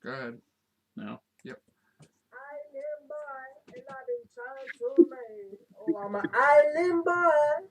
Go ahead. No. Yep. Island boy, and I've been trying to make. Oh, I'm an island boy.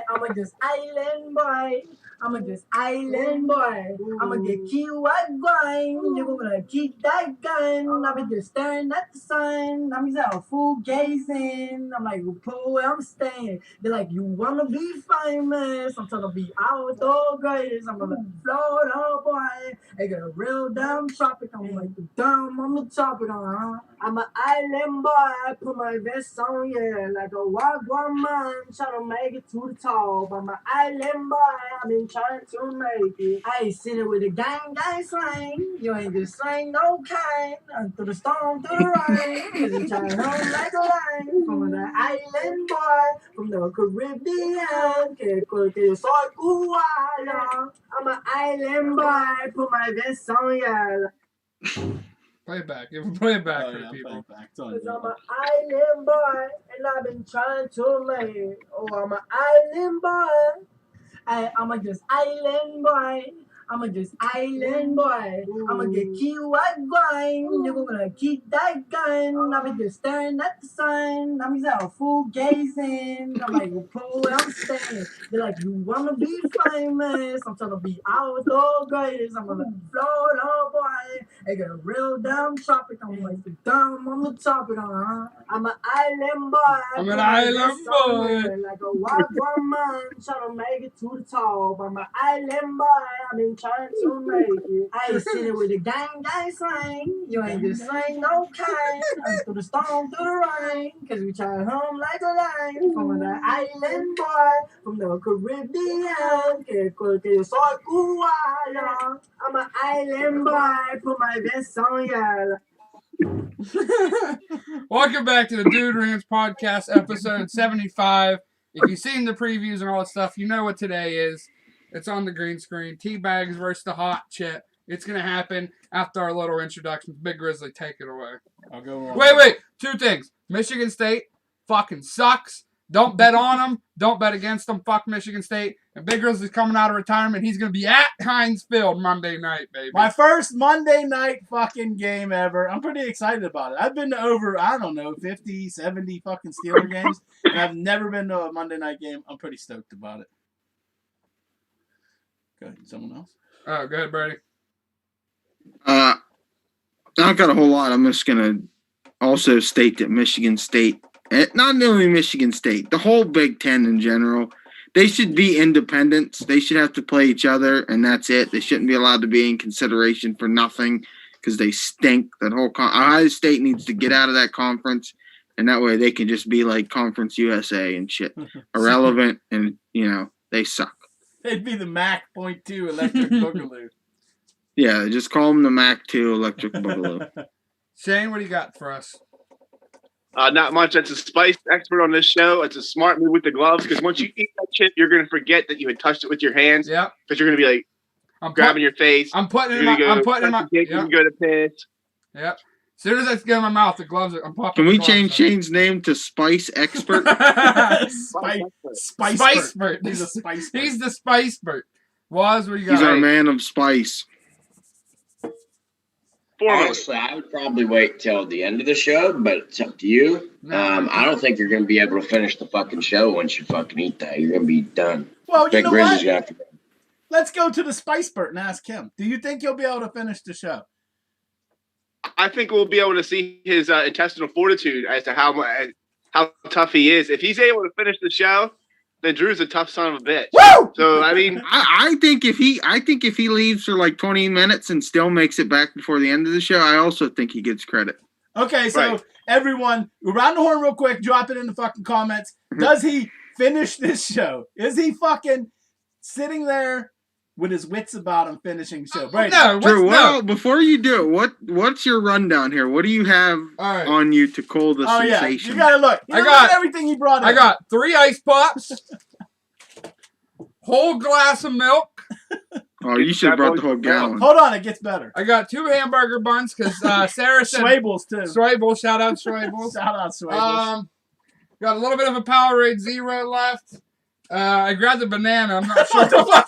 I'ma just island boy. I'ma just island boy. I'ma get killed what gun. You're gonna keep that gun. I've been just staring at the sun. I'm just a fool gazing. I'm like, pull where I'm staying. They're like, you wanna be famous? I'm trying to be outdoor greatest. I'm gonna Florida boy. I got a real damn tropic. I'm like the dumb on the topic. I'm an island boy. Put my vest on, yeah, like a wagwan man. Trying to make it to the top. I'm an island boy. I've been trying to make it. I ain't sitting with a gang slang. You ain't just slang no kind. Through the storm, through the rain. Cause you trying home like a lion. From the island boy. From the Caribbean. Que soy cubano. I'm an island boy. Put my vest on, yeah. Play it back. Play it back for the Play people. it back. Cause I'm an island boy, and I've been trying to make. Oh, I'm an island boy. I'ma just island boy. I'ma just island boy. I'ma get killed what gun. You're gonna keep that gun. I've been just staring at the sun. I'm just a fool gazing. I'm like, pull where I'm staying. They're like, you wanna be famous? I'm trying to be outdoor greatest. I'm gonna Florida boy. I got a real damn tropic. I'm like the dumb on the topic. I'm an island boy. I'm an island boy. Like a wild man trying to make it to the top. I'm an island boy. I've been trying to make it. I ain't sitting with a gang slang. You ain't just slang no kind. Through the storm, through the rain. Cause we try home like a lion. From the island boy. From the Caribbean. Que soy cubano. I'm an island boy. Put my vest on, yeah. Welcome back to the Dude Rants Podcast, episode 75. If you've seen the previews and all that stuff, you know what today is. It's on the green screen. T-Bags versus the Hot Chip. It's going to happen after our little introductions. Big Grizzly, take it away. I'll go on. Wait. 2 things. Michigan State fucking sucks. Don't bet on them. Don't bet against them. Fuck Michigan State. And Big Grizzly's coming out of retirement. He's going to be at Heinz Field Monday night, baby. My first Monday night fucking game ever. I'm pretty excited about it. I've been to over, 50, 70 fucking Steeler games. And I've never been to a Monday night game. I'm pretty stoked about it. Go ahead. Someone else? Oh, go ahead, Brady. Not got a whole lot. I'm just going to also state that Michigan State, not only Michigan State, the whole Big Ten in general, they should be independents. They should have to play each other, and that's it. They shouldn't be allowed to be in consideration for nothing because they stink. That whole Ohio State needs to get out of that conference, and that way they can just be like Conference USA and shit. Irrelevant, and, they suck. They'd be the Mac .2 Electric Boogaloo. Yeah, just call them the Mac 2 Electric Boogaloo. Shane, what do you got for us? Not much. That's a spice expert on this show. It's a smart move with the gloves because once you eat that chip, you're going to forget that you had touched it with your hands. Yep. Because you're going to be like grabbing your face. I'm putting it in my. I'm putting it in my. You can go to piss. Yep. As soon as I get in my mouth, the gloves are. I'm popping. Can we change Shane's name to Spice Expert? Spicebert. He's a spice. He's the Spicebert. Waz, what do you got? He's our man of spice. Honestly, I would probably wait till the end of the show, but it's up to you. I don't think you're going to be able to finish the fucking show once you fucking eat that. You're going to be done. Well, you know what? Gonna have to... Let's go to the Spicebert and ask him. Do you think you'll be able to finish the show? I think we'll be able to see his intestinal fortitude as to how tough he is. If he's able to finish the show, then Drew's a tough son of a bitch. Woo! So I mean, I think if he leaves for like 20 minutes and still makes it back before the end of the show, I also think he gets credit. Okay, so everyone, around the horn real quick, drop it in the fucking comments. Does he finish this show? Is he fucking sitting there with his wits about him finishing the show? Right. No, Drew, before you do it, what's your rundown here? What do you have on you to call the sensation? Yeah. You gotta look. I got everything he brought in. I got 3 ice pops, whole glass of milk. Oh, you should have brought the whole gallon. Hold on, it gets better. I got 2 hamburger buns because Sarah said Schwabels too. Schwabels, shout out Schwabels. Shout out Schwabels. Got a little bit of a Powerade Zero left. I grabbed the banana. I'm not sure. What the fuck?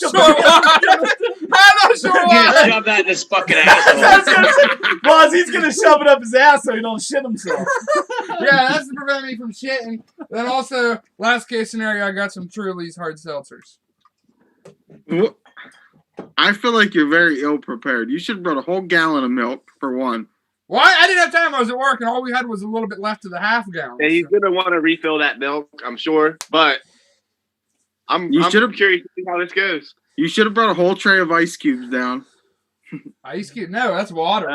I'm not sure He's why. gonna shove that in his fucking asshole. Well, he's gonna shove it up his ass so he don't shit himself. Yeah, that's to prevent me from shitting. Then also, last case scenario, I got some Truly's hard seltzers. I feel like you're very ill prepared. You should have brought a whole gallon of milk for one. Well, I didn't have time. I was at work, and all we had was a little bit left of the half gallon. Yeah, he's gonna want to refill that milk, I'm sure. But I'm curious to see how this goes. You should have brought a whole tray of ice cubes down. Ice cube? No, that's water.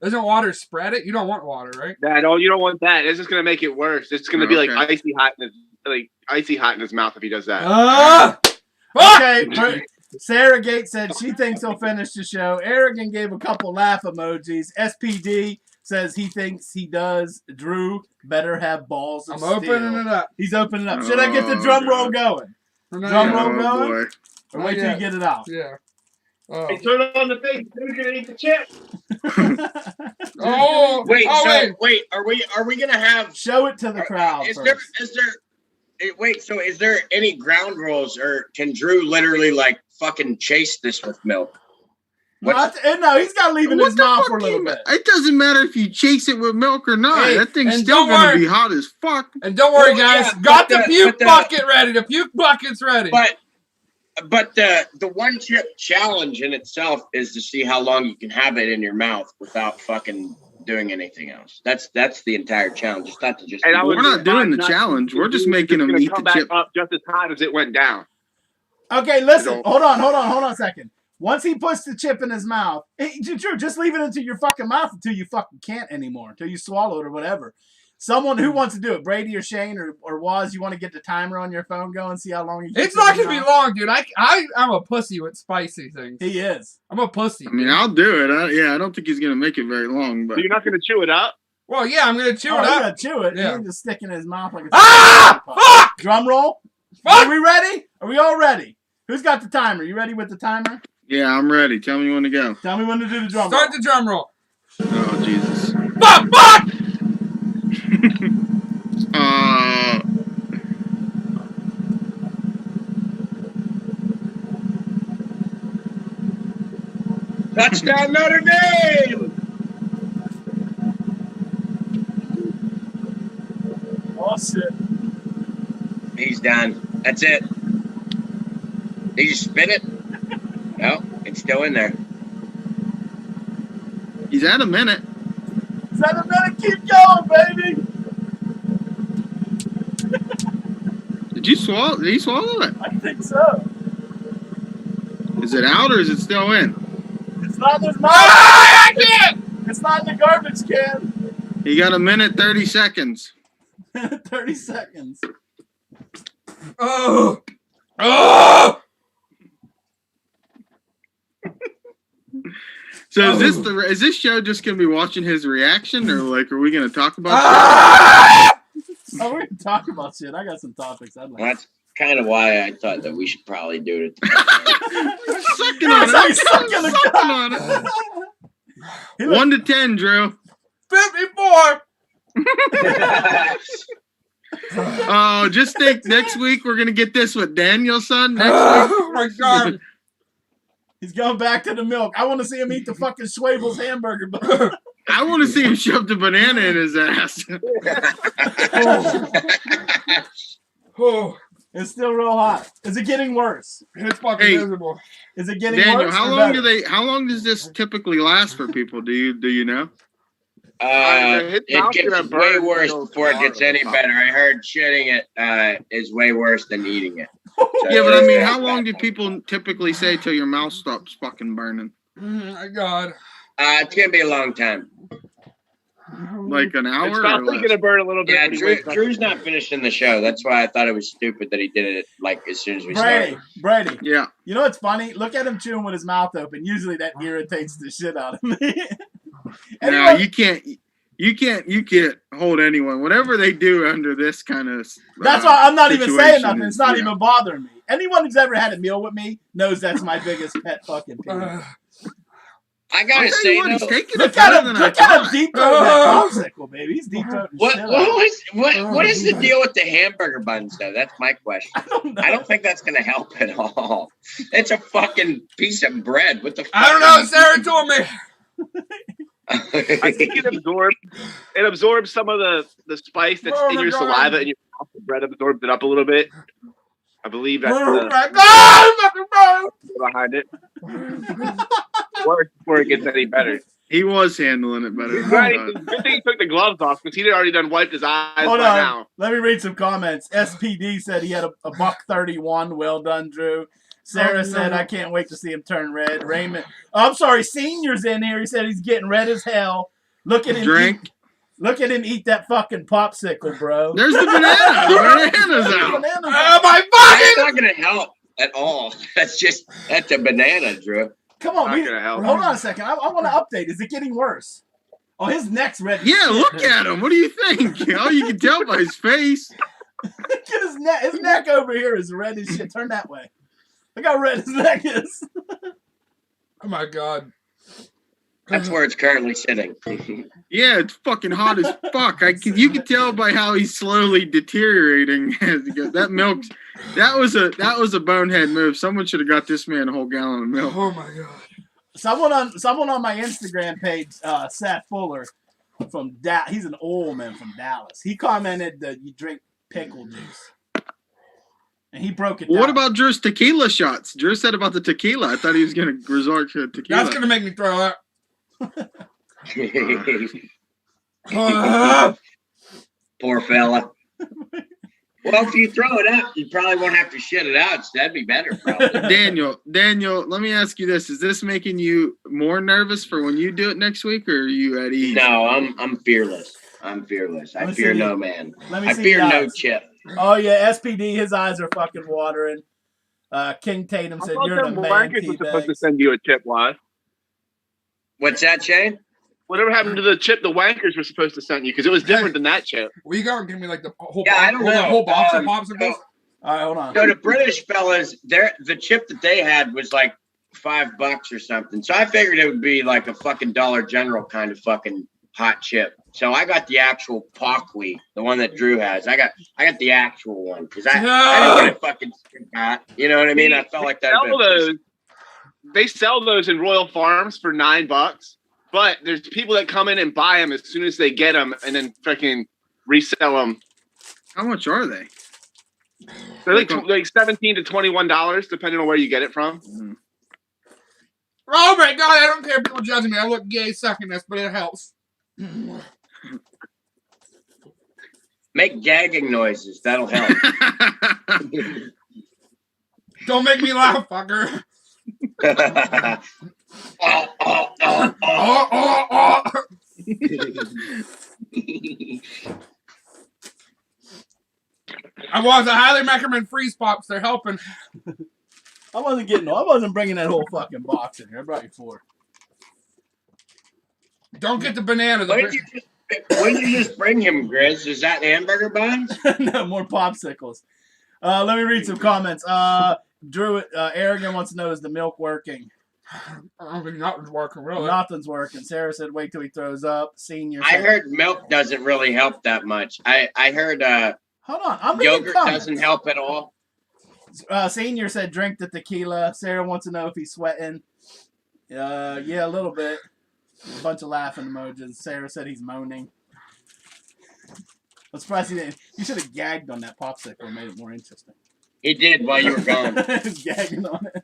Doesn't water spread it? You don't want water, right? You don't want that. It's just gonna make it worse. It's gonna be like icy hot in his mouth if he does that. Okay. Sarah Gates said she thinks he'll finish the show. Aragon gave a couple laugh emojis. SPD says he thinks he does. Drew better have balls of I'm opening steel. it up. He's opening it up. Should I get the drum roll going? Drum roll going? Boy. Or wait till you get it out? Yeah. Hey, turn it on the face. Who's gonna eat the chip? Wait. Are we gonna have? Show it to the crowd. Is there any ground rules, or can Drew literally like fucking chase this with milk? No, he's got to leave it in his mouth for a little bit. It doesn't matter if you chase it with milk or not. Hey, that thing's and still don't going to worry. be hot as fuck. And don't worry, guys. Yeah, got the puke bucket ready. The puke bucket's ready. But the one chip challenge in itself is to see how long you can have it in your mouth without fucking doing anything else. That's the entire challenge. It's not to just. We're not doing the challenge. We're just making him eat the chip. Up just as hot as it went down. Okay, listen. Hold on a second. Once he puts the chip in his mouth, Drew, just leave it into your fucking mouth until you fucking can't anymore, until you swallow it or whatever. Someone who wants to do it, Brady or Shane or Waz, you want to get the timer on your phone going, see how long you. It's not gonna be long, dude. I'm a pussy with spicy things. He is. I'm a pussy. I mean, I'll do it. I don't think he's gonna make it very long. But So you're not gonna chew it up? Well, yeah, I'm gonna chew it He's up. gonna chew it. Yeah. He just stick in his mouth like a. Fuck! Drum roll. Fuck! Are we ready? Are we all ready? Who's got the timer? You ready with the timer? yeah, I'm ready. Tell me when to go. Tell me when to do the drum Start roll. the drum roll. Oh Jesus. Fuck! Touchdown Notre Dame! Oh shit. He's done. That's it. Did you spin it? No, it's still in there. He's at a minute. 7 minutes, keep going, baby. Did you swallow? Did he swallow it? I think so. Is it out or is it still in? It's not in his mouth. I can't! It's not in the garbage can. He got a minute 30 seconds. 30 seconds. Oh! So is this show just gonna be watching his reaction, or like are we gonna talk about? Oh, we're going to talk about shit. I got some topics I'd like. That's kind of why I thought that we should probably do it. Sucking on it. Sucking on it. 1 to 10, Drew. 54! Oh, just think next week we're gonna get this with Daniel's son. Next week. Oh my god. He's going back to the milk. I want to see him eat the fucking Schwabel's hamburger. I want to see him shove the banana in his ass. Oh, it's still real hot. Is it getting worse? it's fucking miserable. Is it getting Daniel, worse? how long does this typically last for people? Do you know? It gets way worse before it gets any better. I heard shitting it is way worse than eating it. So Yeah, but I mean, how long do people typically say till your mouth stops fucking burning? Oh my god. It's gonna be a long time. Like an hour? It's probably gonna burn a little bit. Yeah, Drew's not finishing the show. That's why I thought it was stupid that he did it like as soon as we started. Brady. Yeah. You know what's funny? Look at him chewing with his mouth open. Usually that irritates the shit out of me. No, you can't hold anyone. Whatever they do under this kind of that's why I'm not even saying nothing. situation It's not is- even bothering me. Anyone who's ever had a meal with me knows that's my biggest pet fucking peeve. I gotta tell say, you what, he's though, taking it Look at better him! than I Look at him thought. deep throating that popsicle, baby. He's deep throating what shit out. what is the deal with the hamburger buns, though? That's my question. I don't know. I don't think that's gonna help at all. It's a fucking piece of bread. What the fuck? I don't know. Sarah told me. I think it absorbs some of the spice that's Oh in my your God. saliva, and your mouth. The bread absorbs it up a little bit. I believe that's Oh the my God! behind it. Works before it gets any better. He was handling it better than I Right. thought. Good thing he took the gloves off because he'd already done wiped his eyes Hold by on. now. Let me read some comments. SPD said he had a $1.31. Well done, Drew. Sarah said, I can't wait to see him turn red. Raymond, I'm sorry, Senior's in here. He said he's getting red as hell. Look at him Drink. Look at him eat that fucking popsicle, bro. There's the banana. The banana's out. Bananas Oh out. my That's fucking! not gonna help at all. That's a banana, Drew. Come on, Not gonna help. hold on a second. I want to update. Is it getting worse? Oh, his neck's red. as Yeah, shit. look at him. What do you think? All you can tell by his face. Look at his neck. His neck over here is red as shit. Turn that way. Look how red his neck is. Oh my God! That's where it's currently sitting. Yeah, it's fucking hot as fuck. You can tell by how he's slowly deteriorating as he goes. That milk, that was a bonehead move. Someone should have got this man a whole gallon of milk. Oh my God! Someone on my Instagram page, Seth Fuller from Dallas. He's an old man from Dallas. He commented that you drink pickle juice, and he broke it down. What about Drew's tequila shots? Drew said about the tequila. I thought he was going to resort to tequila. That's gonna make me throw up. Poor fella. Well, if you throw it out, you probably won't have to shit it out. So that'd be better, probably. Daniel, let me ask you this: is this making you more nervous for when you do it next week, or are you at ease? No, I'm fearless. I'm fearless. I Let me fear see. no man. Let me I see fear the no odds. chip. Oh yeah, SPD. His eyes are fucking watering. King Tatum I said, thought "You're the the man." Blankets was supposed to Teabags. send you a chip, Waz. What's that, Shane? Whatever happened to the chip the Wankers were supposed to send you? Because it was different than that chip. Will you go and give me like the whole Yeah, I box, don't the know. whole box of Um, popsicles? All right, hold on. So the British fellas, the chip that they had was like $5 or something. So I figured it would be like a fucking Dollar General kind of fucking hot chip. So I got the actual Paqui, the one that Drew has. I got the actual one because I didn't want to fucking stick that. You know what I mean? I felt like that. They sell those in Royal Farms for $9, but there's people that come in and buy them as soon as they get them and then freaking resell them. How much are they? They're like $17 to $21, depending on where you get it from. Oh my God! I don't care if people judging me. I look gay sucking this, but it helps. Make gagging noises. That'll help. Don't make me laugh, fucker. Oh, oh, oh, oh. Oh, oh, oh. I highly recommend freeze pops. They're helping. I wasn't bringing that whole fucking box in here. I brought you 4. Don't get the banana. When did you just bring him, Grizz? Is that hamburger buns? No more popsicles. Let me read some comments. Drew Arrogant wants to know, is the milk working? I don't think nothing's working really. Nothing's working. Sarah said, wait till he throws up. Senior I said, heard milk doesn't really help that much. I heard hold on. I'm reading yogurt comments. doesn't help at all. Senior said, drink the tequila. Sarah wants to know if he's sweating. Yeah, a little bit. A bunch of laughing emojis. Sarah said he's moaning. I'm surprised he didn't. You should have gagged on that popsicle and made it more interesting. He did while you were gone. He's gagging on it.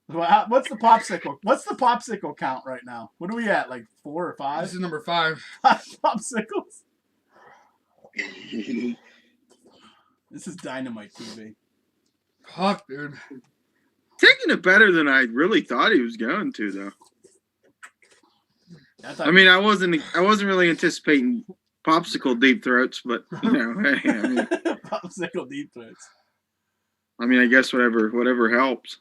Well, what's the popsicle? What's the popsicle count right now? What are we at? Like 4 or 5? This is number 5. 5 popsicles. This is dynamite TV. Fuck, dude. Taking it better than I really thought he was going to, though. I mean, I wasn't really anticipating popsicle deep throats, but hey, I mean, popsicle deep throats. I mean, I guess whatever helps.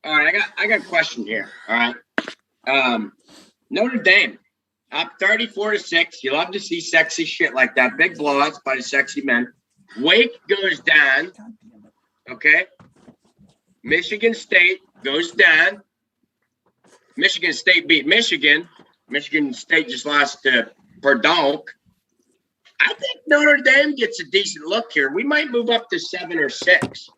All right, I got a question here. All right. Notre Dame up 34-6. You love to see sexy shit like that. Big blowouts by the sexy men. Wake goes down. Okay. Michigan State goes down. Michigan State beat Michigan. Michigan State just lost to Purdue. I think Notre Dame gets a decent look here. We might move up to 7 or 6.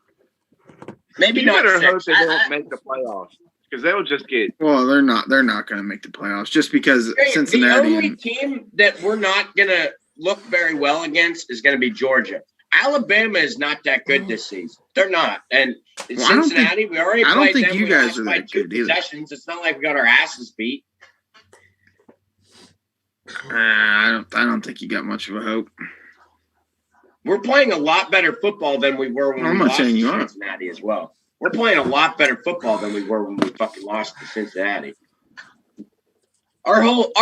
Maybe You not better hope 6. they don't make the playoffs because they'll just get. Well, they're not going to make the playoffs just because Cincinnati. The only team that we're not going to look very well against is going to be Georgia. Alabama is not that good this season. They're not. And Cincinnati, we already played them. I don't think you guys are that good either. It's not like we got our asses beat. I don't think you got much of a hope. We're playing a lot better football than we were when we lost to Cincinnati as well. We're playing a lot better football than we were when we fucking lost to Cincinnati. Our whole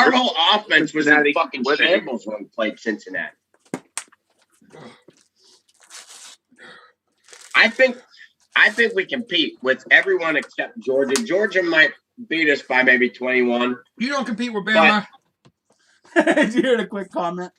offense was in fucking shambles when we played Cincinnati. I think we compete with everyone except Georgia. Georgia might beat us by maybe 21. You don't compete with Bama. Did you hear the quick comment?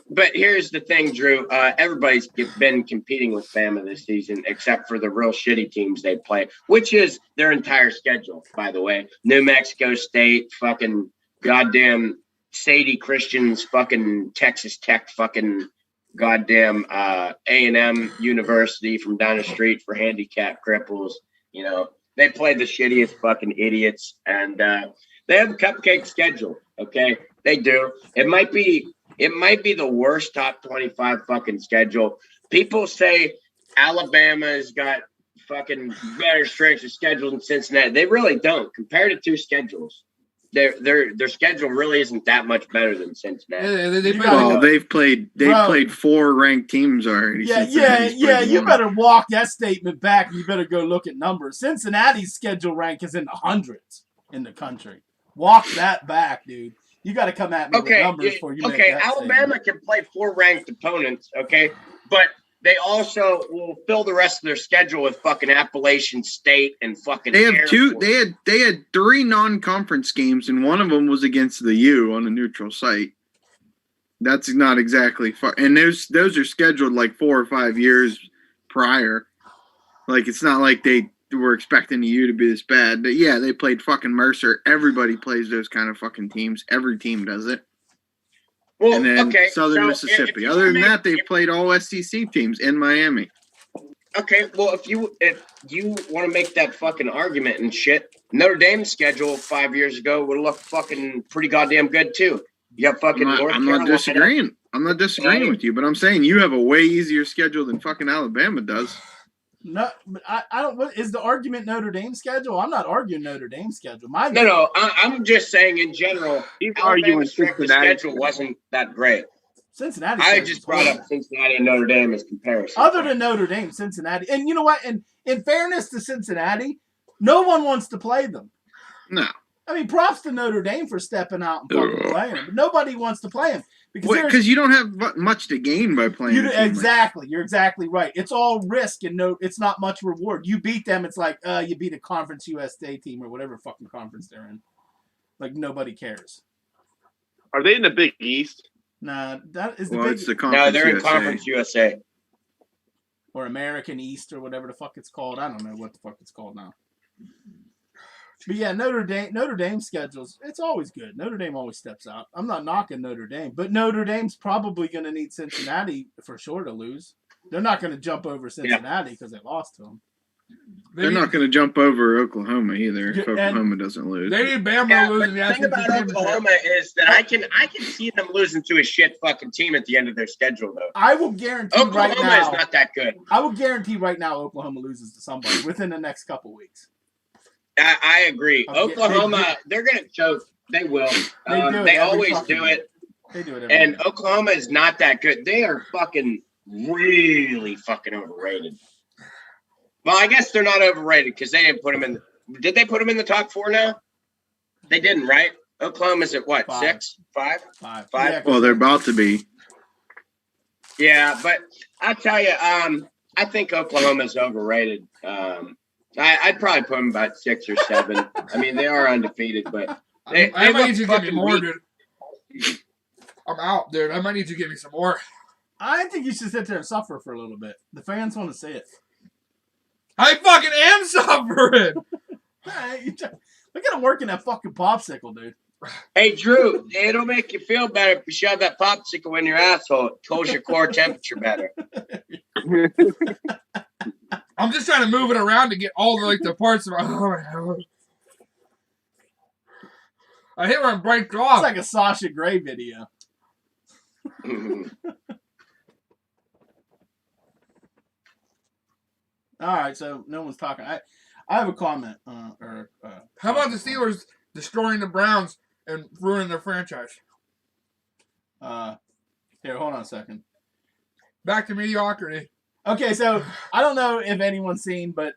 But here's the thing, Drew. Everybody's been competing with Bama this season, except for the real shitty teams they play, which is their entire schedule, by the way. New Mexico State, fucking goddamn Sadie Christians, fucking Texas Tech, fucking goddamn A&M University from down the street for handicapped cripples. You know, they play the shittiest fucking idiots, and they have a cupcake schedule. Okay, they do. It might be the worst top 25 fucking schedule. People say Alabama's got fucking better strength of schedule than Cincinnati. They really don't. Compared to two schedules, their schedule really isn't that much better than Cincinnati. They've played 4 ranked teams already. Yeah. You better walk that statement back. You better go look at numbers. Cincinnati's schedule rank is in the hundreds in the country. Walk that back, dude. You got to come at me with numbers before you make that Alabama statement. can play 4 ranked opponents, okay? But they also will fill the rest of their schedule with fucking Appalachian State and fucking They had 3 non-conference games, and one of them was against the U on a neutral site. That's not exactly far. And those are scheduled like 4 or 5 years prior. Like, it's not like they were expecting the U to be this bad. But yeah, they played fucking Mercer. Everybody plays those kind of fucking teams. Every team does it. Well, and then Southern Mississippi. Other than that, they've played all SEC teams in Miami. Okay, well, if you want to make that fucking argument and shit, Notre Dame's schedule 5 years ago would look fucking pretty goddamn good too. You got fucking North Carolina. I'm not disagreeing with you, but I'm saying you have a way easier schedule than fucking Alabama does. No, I don't. What is the argument? Notre Dame schedule? I'm not arguing Notre Dame schedule. I'm just saying in general. Alabama's schedule wasn't that great. Cincinnati. I just brought up Cincinnati and Notre Dame as comparison. Other than Notre Dame, Cincinnati, and you know what? And in fairness to Cincinnati, no one wants to play them. No. I mean, props to Notre Dame for stepping out and fucking playing them. But nobody wants to play them. Because you don't have much to gain by playing. Exactly. You're exactly right. It's all risk and it's not much reward. You beat them, it's like, you beat a Conference USA team or whatever fucking conference they're in. Like, nobody cares. Are they in the Big East? Nah, that is it's the Conference No, they're USA. In Conference USA. Or American East or whatever the fuck it's called. I don't know what the fuck it's called now. But yeah, Notre Dame schedules, it's always good. Notre Dame always steps out. I'm not knocking Notre Dame, but Notre Dame's probably going to need Cincinnati for sure to lose. They're not going to jump over Cincinnati because they lost to them. They're not going to jump over Oklahoma either if Oklahoma doesn't lose. They need Bama losing. The thing about Oklahoma is that I can see them losing to a shit fucking team at the end of their schedule, though. I will guarantee Oklahoma right now. Is not that good. I will guarantee right now Oklahoma loses to somebody within the next couple weeks. I agree. Oklahoma, they're going to choke. They will. They always do it. They do it. And Oklahoma is not that good. They are fucking really fucking overrated. Well, I guess they're not overrated because they didn't put them in. Did they put them in the top 4 now? They didn't, right? Oklahoma's at what? 5. 6? 5? 5. Yeah, well, they're about to be. Yeah, but I'll tell you, I think Oklahoma's overrated. I'd probably put them about 6 or 7. I mean, they are undefeated, but I might need you to give me more, dude. I'm out, dude. I might need you to give me some more. I think you should sit there and suffer for a little bit. The fans want to see it. I fucking am suffering. Look at him working that fucking popsicle, dude. Hey, Drew, it'll make you feel better if you shove that popsicle in your asshole. It cools your core temperature better. I'm just trying to move it around to get all the parts of I hit where it breaks off. It's like a Sasha Grey video. All right, so no one's talking. I have a comment. How about the Steelers destroying the Browns and ruining their franchise? Here, hold on a second. Back to mediocrity. Okay, so I don't know if anyone's seen, but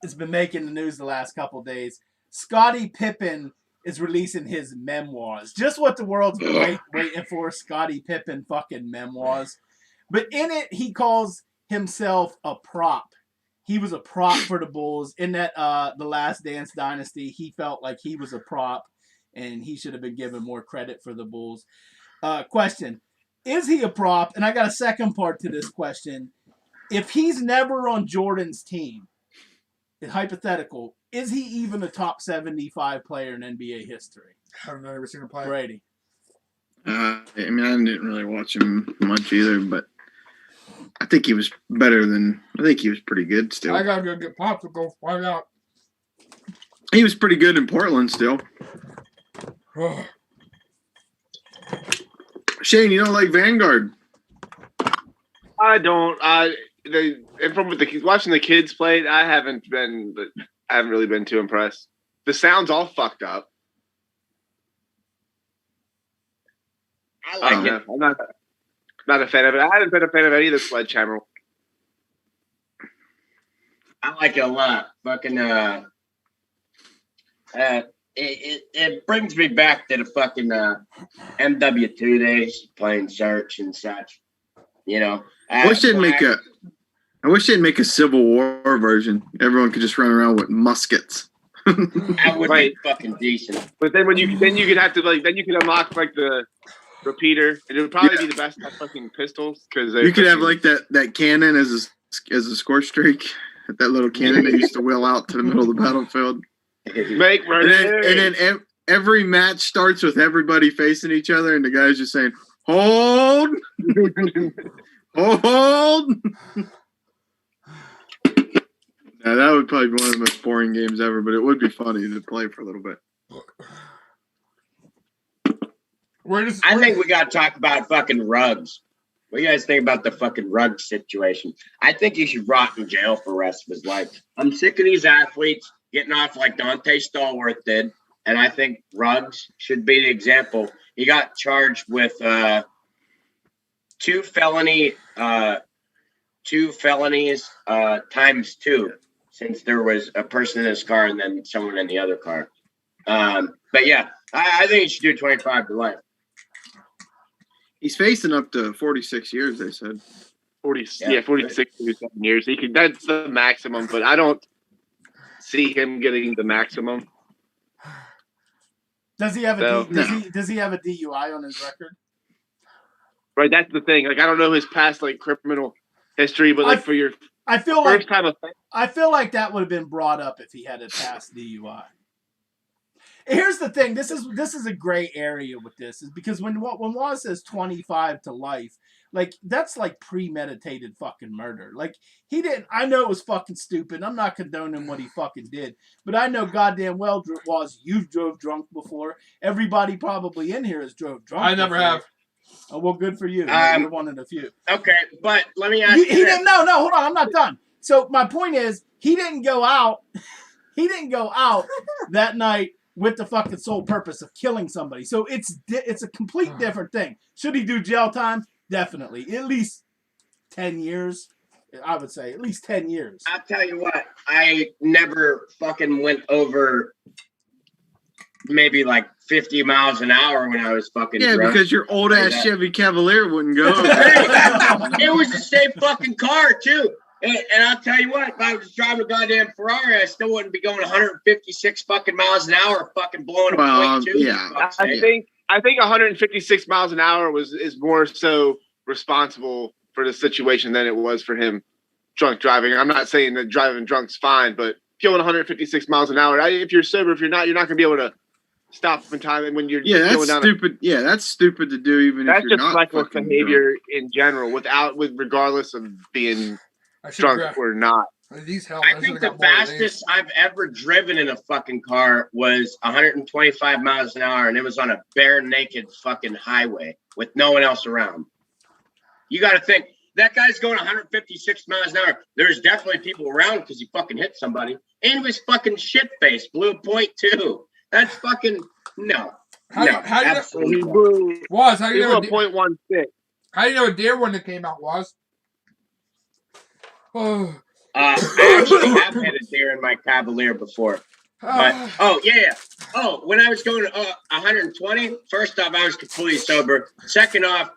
it's been making the news the last couple days. Scottie Pippen is releasing his memoirs. Just what the world's been waiting for, Scottie Pippen fucking memoirs. But in it, he calls himself a prop. He was a prop for the Bulls. In that The Last Dance dynasty, he felt like he was a prop, and he should have been given more credit for the Bulls. Question. Is he a prop? And I got a second part to this question. If he's never on Jordan's team, hypothetical, is he even a top 75 player in NBA history? I've never seen him play. Brady. I mean, I didn't really watch him much either, but I think he was pretty good still. I gotta go get popsicle. Find out. He was pretty good in Portland still. Shane, you don't like Vanguard? I don't. From watching the kids play, I haven't really been too impressed. The sound's all fucked up. I like it. I'm not a fan of it. I haven't been a fan of any of the Sledgehammer. I like it a lot. Fucking it brings me back to the fucking MW2 days, playing search and such. You know, I wish they'd make a Civil War version. Everyone could just run around with muskets. That would be fucking decent. But then you could have to you could unlock the repeater, and it would probably be the best at fucking pistols because you could have that cannon as a score streak. That little cannon that used to wheel out to the middle of the battlefield. And then every match starts with everybody facing each other, and the guy's just saying, "Hold, hold." Now, that would probably be one of the most boring games ever, but it would be funny to play for a little bit. I think we got to talk about fucking Ruggs. What do you guys think about the fucking Ruggs situation? I think he should rot in jail for the rest of his life. I'm sick of these athletes getting off like Dante Stallworth did, and I think Ruggs should be the example. He got charged with two felonies times two, since there was a person in his car and then someone in the other car. But yeah, I think he should do 25 to life. He's facing up to 46 years, they said. 46, 47 years. That's the maximum, but I don't see him getting the maximum. Does he have does he have a DUI on his record? Right, that's the thing. I don't know his past criminal history, but I feel like that would have been brought up if he had a past DUI. Here's the thing. This is a gray area with this, is because when Waz says 25 to life, that's premeditated fucking murder. He didn't. I know it was fucking stupid. I'm not condoning what he fucking did, but I know goddamn well, Waz, you've drove drunk before. Everybody probably in here has drove drunk. I never have. Oh, well, good for you. You're one of the few. Okay, but let me ask you. He didn't. No, hold on. I'm not done. So my point is, he didn't go out. He didn't go out that night with the fucking sole purpose of killing somebody. So it's a complete different thing. Should he do jail time? Definitely. At least 10 years. I would say at least 10 years. I'll tell you what. I never fucking went over maybe 50 miles an hour when I was fucking drunk. Because your old ass Chevy Cavalier wouldn't go. It was the same fucking car too. And I'll tell you what, if I was driving a goddamn Ferrari, I still wouldn't be going 156 fucking miles an hour, fucking blowing a point two. Yeah, I think 156 miles an hour is more so responsible for the situation than it was for him drunk driving. I'm not saying that driving drunk's fine, but going 156 miles an hour, if you're sober, if you're not going to be able to stop in time. And when you're that's stupid. That's stupid to do. Even that's if you're just not reckless fucking behavior drunk. in general, regardless of being drunk or not. These help. I think the fastest I've ever driven in a fucking car was 125 miles an hour, and it was on a bare naked fucking highway with no one else around. You got to think that guy's going 156 miles an hour. There's definitely people around because he fucking hit somebody, and was fucking shit faced, blew a .2. That's fucking no. How do you blew a .16? How do you know a deer when it came out was? I actually have hit a deer in my Cavalier before. But, when I was going 120, first off, I was completely sober. Second off,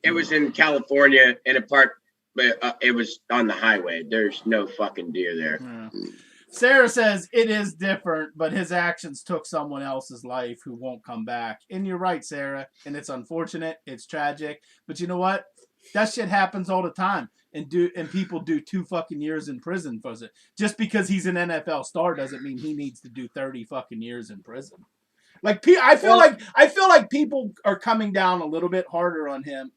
it was in California in a park, but it was on the highway. There's no fucking deer there. Yeah. Sarah says it is different, but his actions took someone else's life who won't come back. And you're right, Sarah. And it's unfortunate. It's tragic. But you know what? That shit happens all the time. And people do 2 fucking years in prison for it. Just because he's an NFL star doesn't mean he needs to do 30 fucking years in prison. Like I feel like people are coming down a little bit harder on him.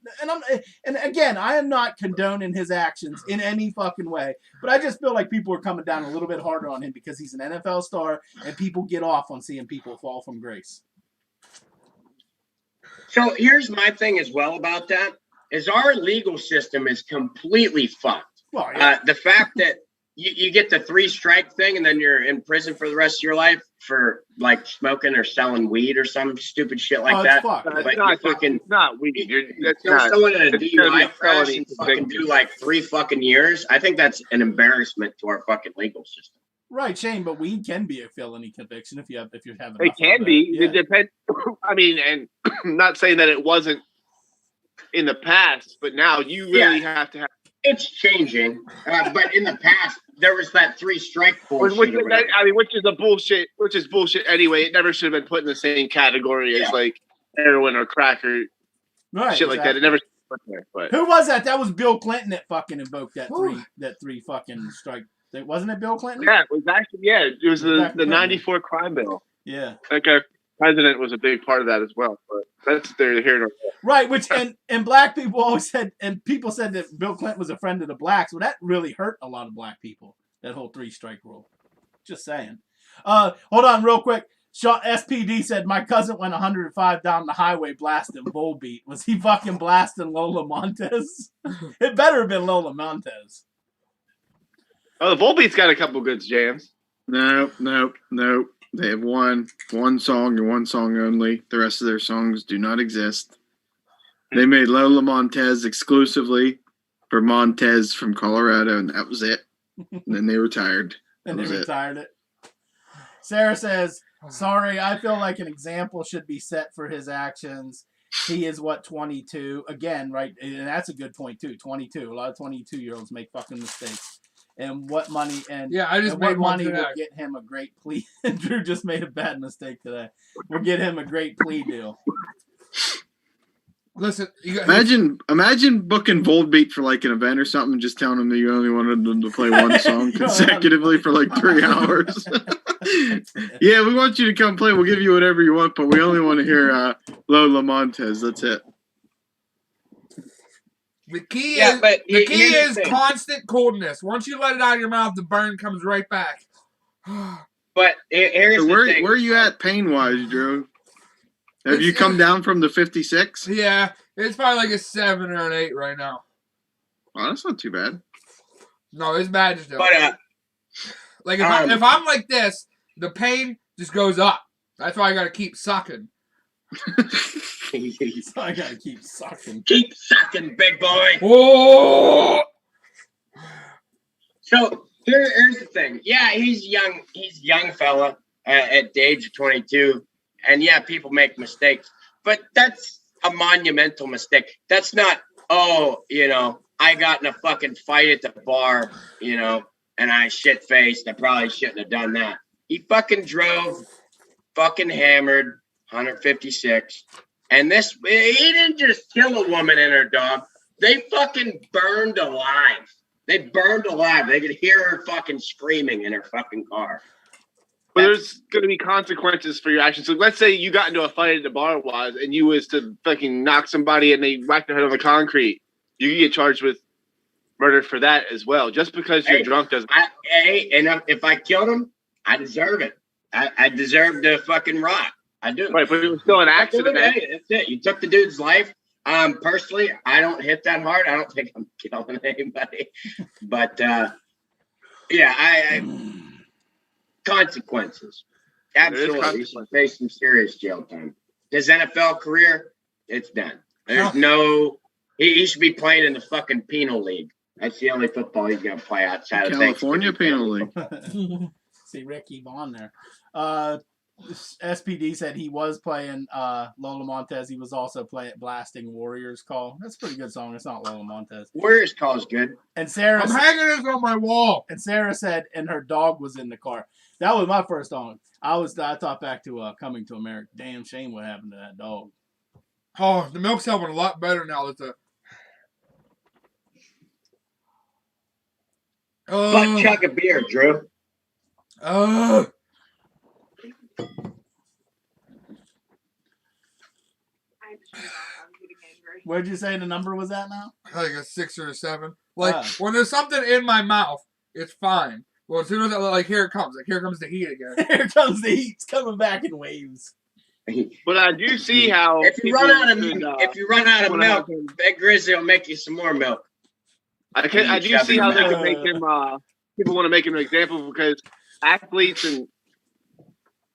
And again, I am not condoning his actions in any fucking way, but I just feel like people are coming down a little bit harder on him because he's an NFL star and people get off on seeing people fall from grace. So here's my thing as well about that is our legal system is completely fucked. Well, yeah. The fact that you get the 3-strike thing and then you're in prison for the rest of your life for like smoking or selling weed or some stupid shit like that. It's not weed. That's not someone in a DUI crash and fucking do like 3 fucking years. I think that's an embarrassment to our fucking legal system. Right, Shane, but weed can be a felony conviction if you're having. It can be. Yeah. It depends. I mean, and I'm not saying that it wasn't in the past, but now you really have to have. It's changing, but in the past there was that 3-strike bullshit. Which is bullshit anyway. It never should have been put in the same category as like heroin or crack or shit like that. It never should have been put there. But who was that? That was Bill Clinton that fucking invoked that three fucking strike. Wasn't it Bill Clinton? Yeah, it was actually it was the 94 crime bill. Yeah, like our president was a big part of that as well. But that's here nor there. Right, which and black people always said, and people said that Bill Clinton was a friend of the blacks. Well, that really hurt a lot of black people. That whole 3-strike rule. Just saying. Hold on, real quick. SPD said my cousin went 105 down the highway blasting Volbeat. Was he fucking blasting Lola Montez? It better have been Lola Montez. Oh, the Volbeat's got a couple good jams. Nope. They have one song and one song only. The rest of their songs do not exist. They made Lola Montez exclusively for Montez from Colorado, and that was it. And then they retired. And they retired it. Sarah says, sorry, I feel like an example should be set for his actions. He is 22? Again, right? And that's a good point, too. 22. A lot of 22-year-olds make fucking mistakes. And what money what money will get him a great plea. Drew just made a bad mistake today. We'll get him a great plea deal. Listen, imagine booking Volbeat for like an event or something, and just telling them that you only wanted them to play one song consecutively for like 3 hours. Yeah, we want you to come play. We'll give you whatever you want, but we only want to hear Lola Montez. That's it. The key is constant coldness. Once you let it out of your mouth, the burn comes right back. But here's the thing. Where are you at pain-wise, Drew? Have you come down from the 56? Yeah, it's probably like a 7 or an 8 right now. Well, that's not too bad. No, it's bad still. But like if I'm like this, the pain just goes up. That's why I gotta keep sucking. So I gotta keep sucking. Keep sucking, big boy. Oh! So here's the thing. Yeah, he's young. He's a young fella at the age of 22. And yeah, people make mistakes. But that's a monumental mistake. That's not, I got in a fucking fight at the bar, and I shit-faced. I probably shouldn't have done that. He fucking drove, fucking hammered, 156. And he didn't just kill a woman and her dog. They fucking burned alive. They burned alive. They could hear her fucking screaming in her fucking car. But there's going to be consequences for your actions. So let's say you got into a fight at the bar, and you was to fucking knock somebody and they whacked their head on the concrete. You can get charged with murder for that as well. Just because you're drunk doesn't. If I killed him, I deserve it. I deserve to fucking rot. I do. Right, but it was still an accident. Hey, that's it. You took the dude's life. Personally, I don't hit that hard. I don't think I'm killing anybody. But consequences. Absolutely. You should face some serious jail time. His NFL career, it's done. There's he should be playing in the fucking penal league. That's the only football he's gonna play outside of California penal league. See Ricky Vaughn there. SPD said he was playing Lola Montez. He was also blasting Warriors Call. That's a pretty good song. It's not Lola Montez. Warriors Call is good. And Sarah, I'm hanging this on my wall. And Sarah said, and her dog was in the car. That was my first song. I thought back to Coming to America. Damn shame what happened to that dog. Oh, the milk's helping a lot better now. Butt chug a beer, Drew. Oh. Where did you say the number was at now? Like a 6 or a 7. When there's something in my mouth, it's fine. Well, as soon as here it comes. Here comes the heat again. Here comes the heat. It's coming back in waves. But I do see how if you run out of milk, Big Grizzly will make you some more milk. I do see how they can make him. People want to make him an example because athletes and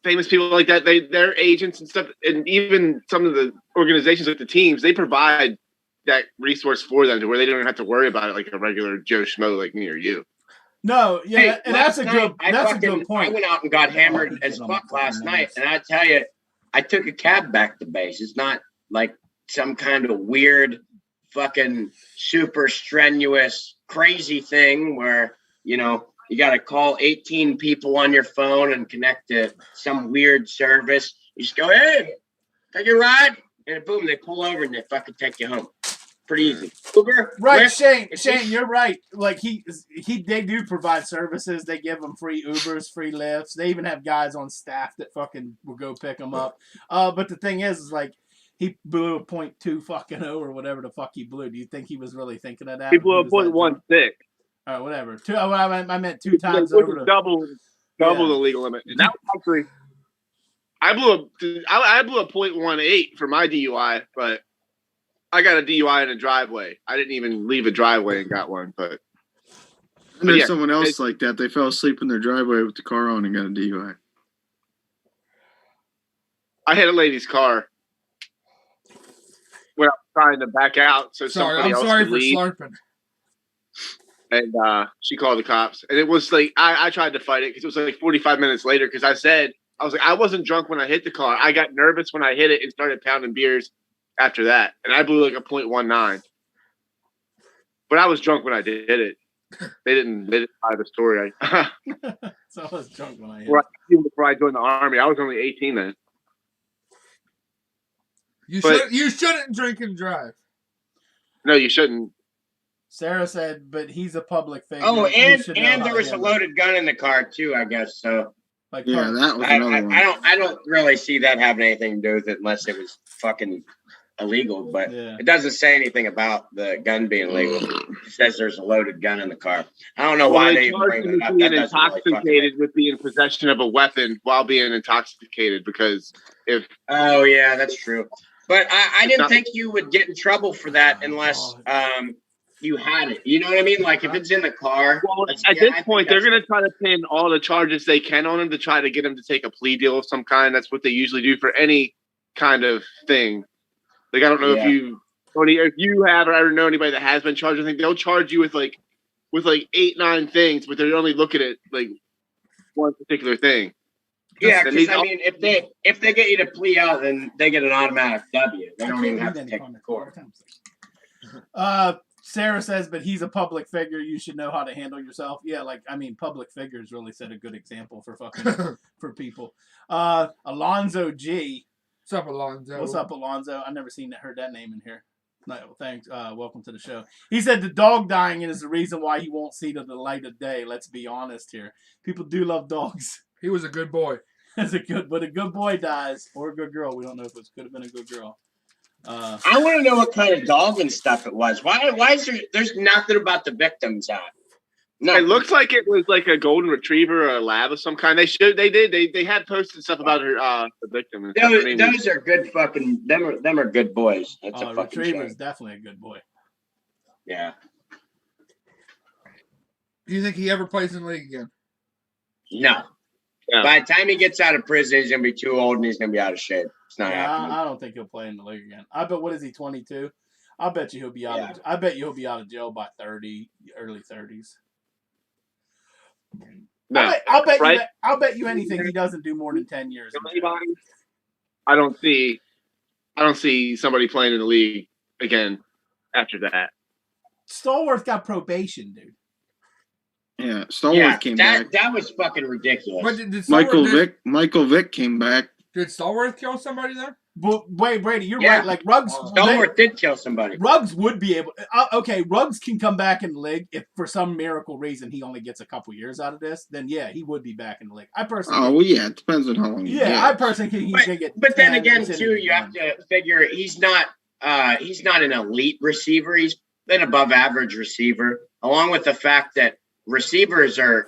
famous people like that, their agents and stuff, and even some of the organizations like the teams, they provide that resource for them to where they don't have to worry about it like a regular Joe Schmo like me or you. No, yeah, hey, and that's a good point. I went out and got hammered as fuck last night, and I tell you, I took a cab back to base. It's not like some kind of weird, fucking super strenuous, crazy thing where, you got to call 18 people on your phone and connect to some weird service. You just go, hey, take a ride, and boom, they pull over and they fucking take you home. Pretty easy. Uber, right, Lyft, Shane, you're right. Like they do provide services. They give them free Ubers, free Lyfts. They even have guys on staff that fucking will go pick them up. But the thing is like he blew a .2 fucking or whatever the fuck he blew. Do you think he was really thinking of that? He blew a .16. Whatever. I meant 2 times over. Double the legal limit. And that was actually, I blew a .18 for my DUI, but I got a DUI in a driveway. I didn't even leave a driveway and got one, but there's someone else like that. They fell asleep in their driveway with the car on and got a DUI. I hit a lady's car when I was trying to back out, so somebody else could leave. Slurping. And she called the cops, and it was like I tried to fight it because it was like 45 minutes later. Because I was like I wasn't drunk when I hit the car. I got nervous when I hit it and started pounding beers after that, and I blew like a .19. But I was drunk when I did it. They didn't buy the story. So I was drunk when I hit it. Before I joined the army, I was only 18 then. You shouldn't drink and drive. No, you shouldn't. Sarah said, but he's a public figure. Oh, and there was a loaded gun in the car too, I guess. So that was another one. I don't really see that having anything to do with it unless it was fucking illegal. But it doesn't say anything about the gun being legal. It says there's a loaded gun in the car. I don't know why they bring that up. Being intoxicated with being in possession of a weapon while being intoxicated because if that's true. But I didn't think you would get in trouble for that unless you had it. You know what I mean? Like if it's in the car. Well, at this point, they're going to try to pin all the charges they can on him to try to get him to take a plea deal of some kind. That's what they usually do for any kind of thing. Like I don't know if you have or ever know anybody that has been charged. I think they'll charge you with like 8, 9 things, but they're only looking at like one particular thing. Yeah, because I mean, if they get you to plea out, then they get an automatic W. They don't even have to take the court. Sarah says, but he's a public figure. You should know how to handle yourself. Yeah, public figures really set a good example for fucking for people. Alonzo G What's up, Alonzo? What's up, Alonzo? I never heard that name in here. No, thanks. Welcome to the show. He said the dog dying is the reason why he won't see the light of day. Let's be honest here. People do love dogs. He was a good boy. But a good boy dies, or a good girl. We don't know if it could have been a good girl. I want to know what kind of dog and stuff it was. Why is there's nothing about the victims out? No, It looks like it was like a golden retriever or a lab of some kind. They had posted stuff about her the victim. And stuff. those are good fucking them are good boys. That's a fucking retriever shame. is definitely a good boy. Yeah. Do you think he ever plays in the league again? No. Yeah. By the time he gets out of prison, he's gonna be too old and he's gonna be out of shape. It's not happening. I don't think he'll play in the league again. I bet. What is he? 22. I bet you he'll be out. Yeah. I bet you he'll be out of jail by 30, early 30s. No, I'll bet right? I'll bet you anything he doesn't do more than 10 years. in jail. I don't see somebody playing in the league again after that. Stallworth got probation, dude. Yeah, Stallworth came back. That was fucking ridiculous. But did Michael Vick came back. Did Stallworth kill somebody there? But wait, Brady, you're Yeah. right. Like Ruggs, Stallworth did kill somebody. Ruggs would be able. Okay, Ruggs can come back in the league if for some miracle reason he only gets a couple years out of this. Then yeah, he would be back in the league. I personally. Oh well, yeah, it depends on how long. I personally think he's gonna get. But then 10, again, 10, too, you have to figure he's not an elite receiver. He's an above average receiver, along with the fact that receivers are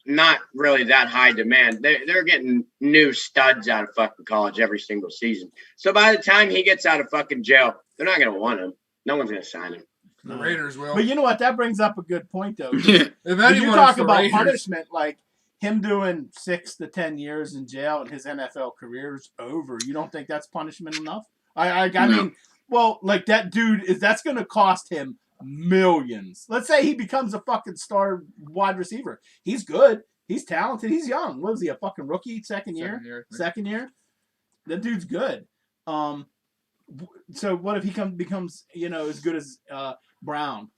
not really that high demand. They're getting new studs out of fucking college every single season. So by the time he gets out of fucking jail, they're not going to want him. No one's going to sign him. The Raiders will. But you know what? That brings up a good point, though. Yeah. If When anyone, you talk it's the about Raiders. punishment, like him doing 6 to 10 years in jail and his NFL career's over, you don't think that's punishment enough? I mean, well, like that dude that's going to cost him millions. Let's say he becomes a fucking star wide receiver. He's good. He's talented. He's young. What was he, a fucking rookie? Second year. That dude's good. So what if he becomes as good as Brown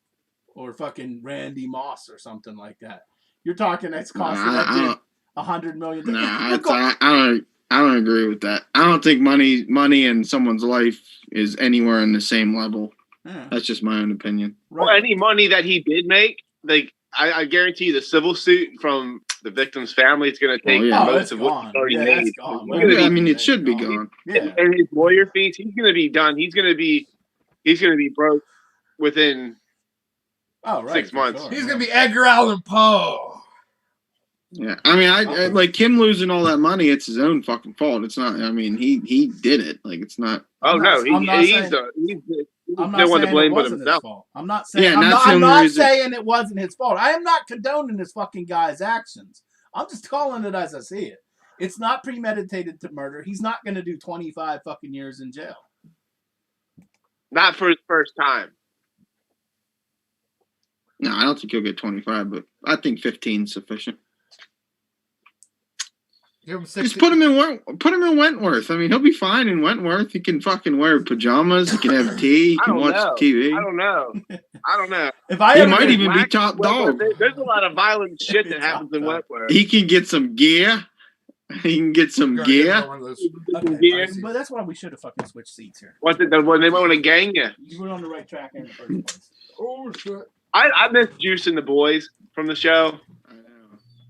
or fucking Randy Moss or something like that? You're talking that's costing that dude $100 million. I don't agree with that. I don't think money in someone's life is anywhere in the same level. Yeah. That's just my own opinion. Well, any money that he did make, like I guarantee you, the civil suit from the victim's family is going to take most of what he's already made. That's gone. I mean, it should be gone. Yeah. And his lawyer fees, he's going to be done. He's going to be broke within 6 months. Sure. He's gonna be Edgar Allan Poe. Yeah, I mean, I like him losing all that money. It's his own fucking fault. It's not. I mean, he did it. Like it's not. Oh no, he's no one to blame but himself. I'm not saying. Yeah, I'm not saying it wasn't his fault. I am not condoning this fucking guy's actions. I'm just calling it as I see it. It's not premeditated to murder. He's not going to do 25 fucking years in jail. Not for his first time. No, I don't think he'll get 25, but I think 15 is sufficient. Give him Just put him in Wentworth. I mean, he'll be fine in Wentworth. He can fucking wear pajamas. He can have tea. He can watch TV. I don't know. He might even be top dog. There's a lot of violent shit that happens in Wentworth. He can get some gear. He can get some gear. Okay, but that's why we should have fucking switched seats here. What's it? When they want to gang you? You were on the right track in the first place. Oh shit! I miss Juice and the boys from the show. I know.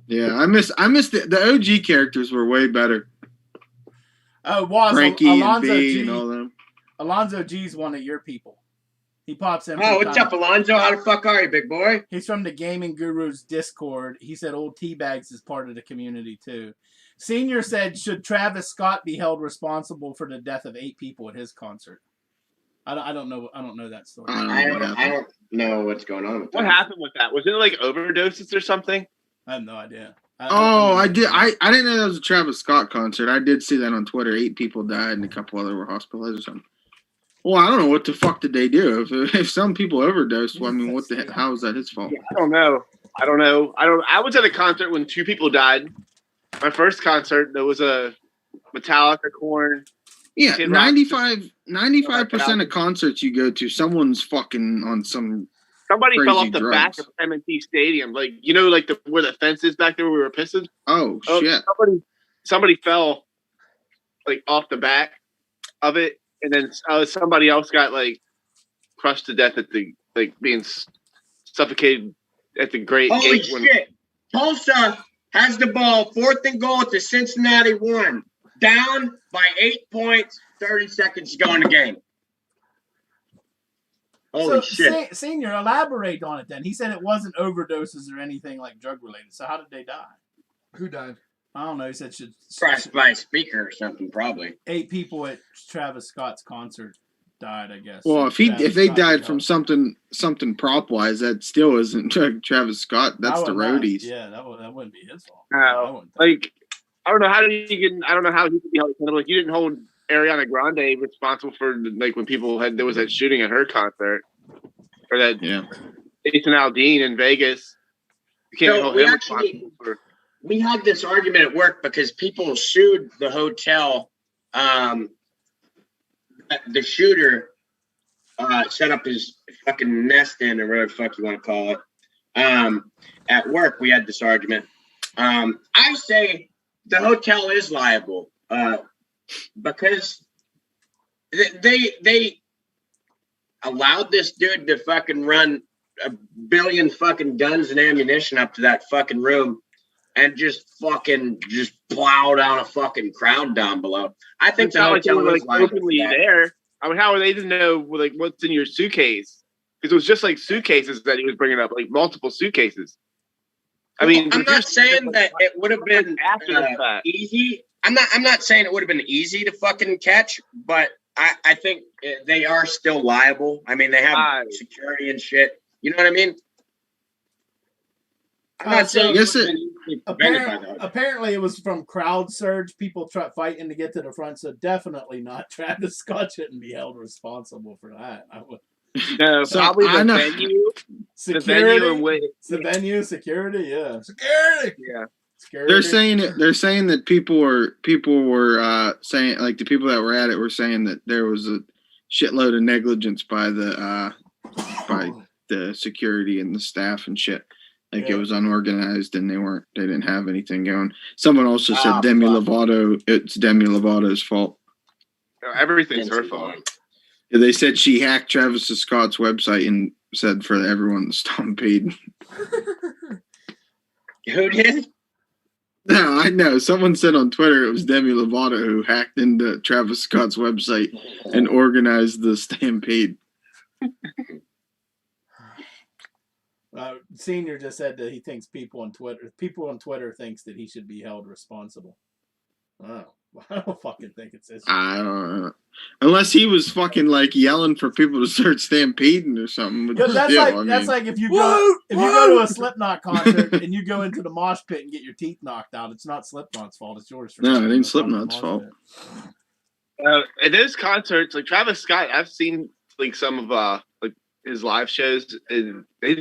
Yeah, I miss the OG characters were way better. Oh, was Frankie Alonzo and B G. and all them. Alonzo G's one of your people. He pops in. Oh, what's up, Alonzo? How the fuck are you, big boy? He's from the Gaming Gurus Discord. He said old Teabags is part of the community too. Senior said, should Travis Scott be held responsible for the death of 8 people at his concert? I don't know. I don't know that story. I don't know what's going on with that. What happened with that? Was it like overdoses or something? I have no idea. I did. I didn't know that was a Travis Scott concert. I did see that on Twitter. 8 people died and a couple other were hospitalized or something. Well, I don't know. What the fuck did they do? If some people overdosed, well, I mean, how is that his fault? Yeah, I don't know. I was at a concert when 2 people died. My first concert, there was a Metallica, Korn. Yeah, 95% of concerts you go to, someone's fucking on some. Somebody fell off crazy the back drugs. of M&T Stadium, like where the fence is back there where we were pissing. Oh shit! Somebody fell like off the back of it, and then somebody else got like crushed to death at the being suffocated at the great Holy gate. shit! Tulsa has the ball, 4th and goal at the Cincinnati 1, down by 8 points, 30 seconds to go in the game. Holy shit! Senior, elaborate on it. Then he said it wasn't overdoses or anything like drug related. So how did they die? Who died? I don't know. He said Crushed by a speaker or something, probably. 8 people at Travis Scott's concert died, I guess. Well, if they died from something prop wise, that still isn't Travis Scott. That's the roadies. Yeah, that wouldn't be his fault. Like I don't know how he could be held accountable. Like you didn't hold Ariana Grande responsible for like when there was that shooting at her concert, or that Jason Aldean in Vegas. You can't hold him responsible for. We had this argument at work because people sued the hotel. The shooter set up his fucking nest in, or whatever the fuck you want to call it. At work, we had this argument. I say the hotel is liable because they allowed this dude to fucking run 1 billion fucking guns and ammunition up to that fucking room and just plow down a fucking crowd down below. I think it's not like they were like openly there. I mean, how are they to know like what's in your suitcase? Because it was just like suitcases that he was bringing up, like multiple suitcases. I mean, I'm not saying that it would have been easy. I'm not saying it would have been easy to fucking catch, but I think they are still liable. I mean, they have security and shit. You know what I mean? I'm not saying apparently it was from crowd surge, people fighting to get to the front, so definitely not. Travis Scott shouldn't be held responsible for that. No, So probably I the know. venue. Security, security, yeah. Security. Yeah. Security. They're saying that people were saying, like, the people that were at it were saying that there was a shitload of negligence by the security and the staff and shit. Like it was unorganized and they didn't have anything going. Someone also said Demi Lovato. It's Demi Lovato's fault. No, everything's her fault. Yeah, they said she hacked Travis Scott's website and said for everyone to stop paid. Who did? No, I know. Someone said on Twitter it was Demi Lovato who hacked into Travis Scott's website and organized the stampede. Senior just said that he thinks people on Twitter thinks that he should be held responsible. Oh, I don't fucking think it's this. I don't know. Unless he was fucking like yelling for people to start stampeding or something. That's like if you go to a Slipknot concert and you go into the mosh pit and get your teeth knocked out. It's not Slipknot's fault. It's yours. No, it ain't Slipknot's fault. At those concerts, like Travis Scott, I've seen like some of like his live shows, and they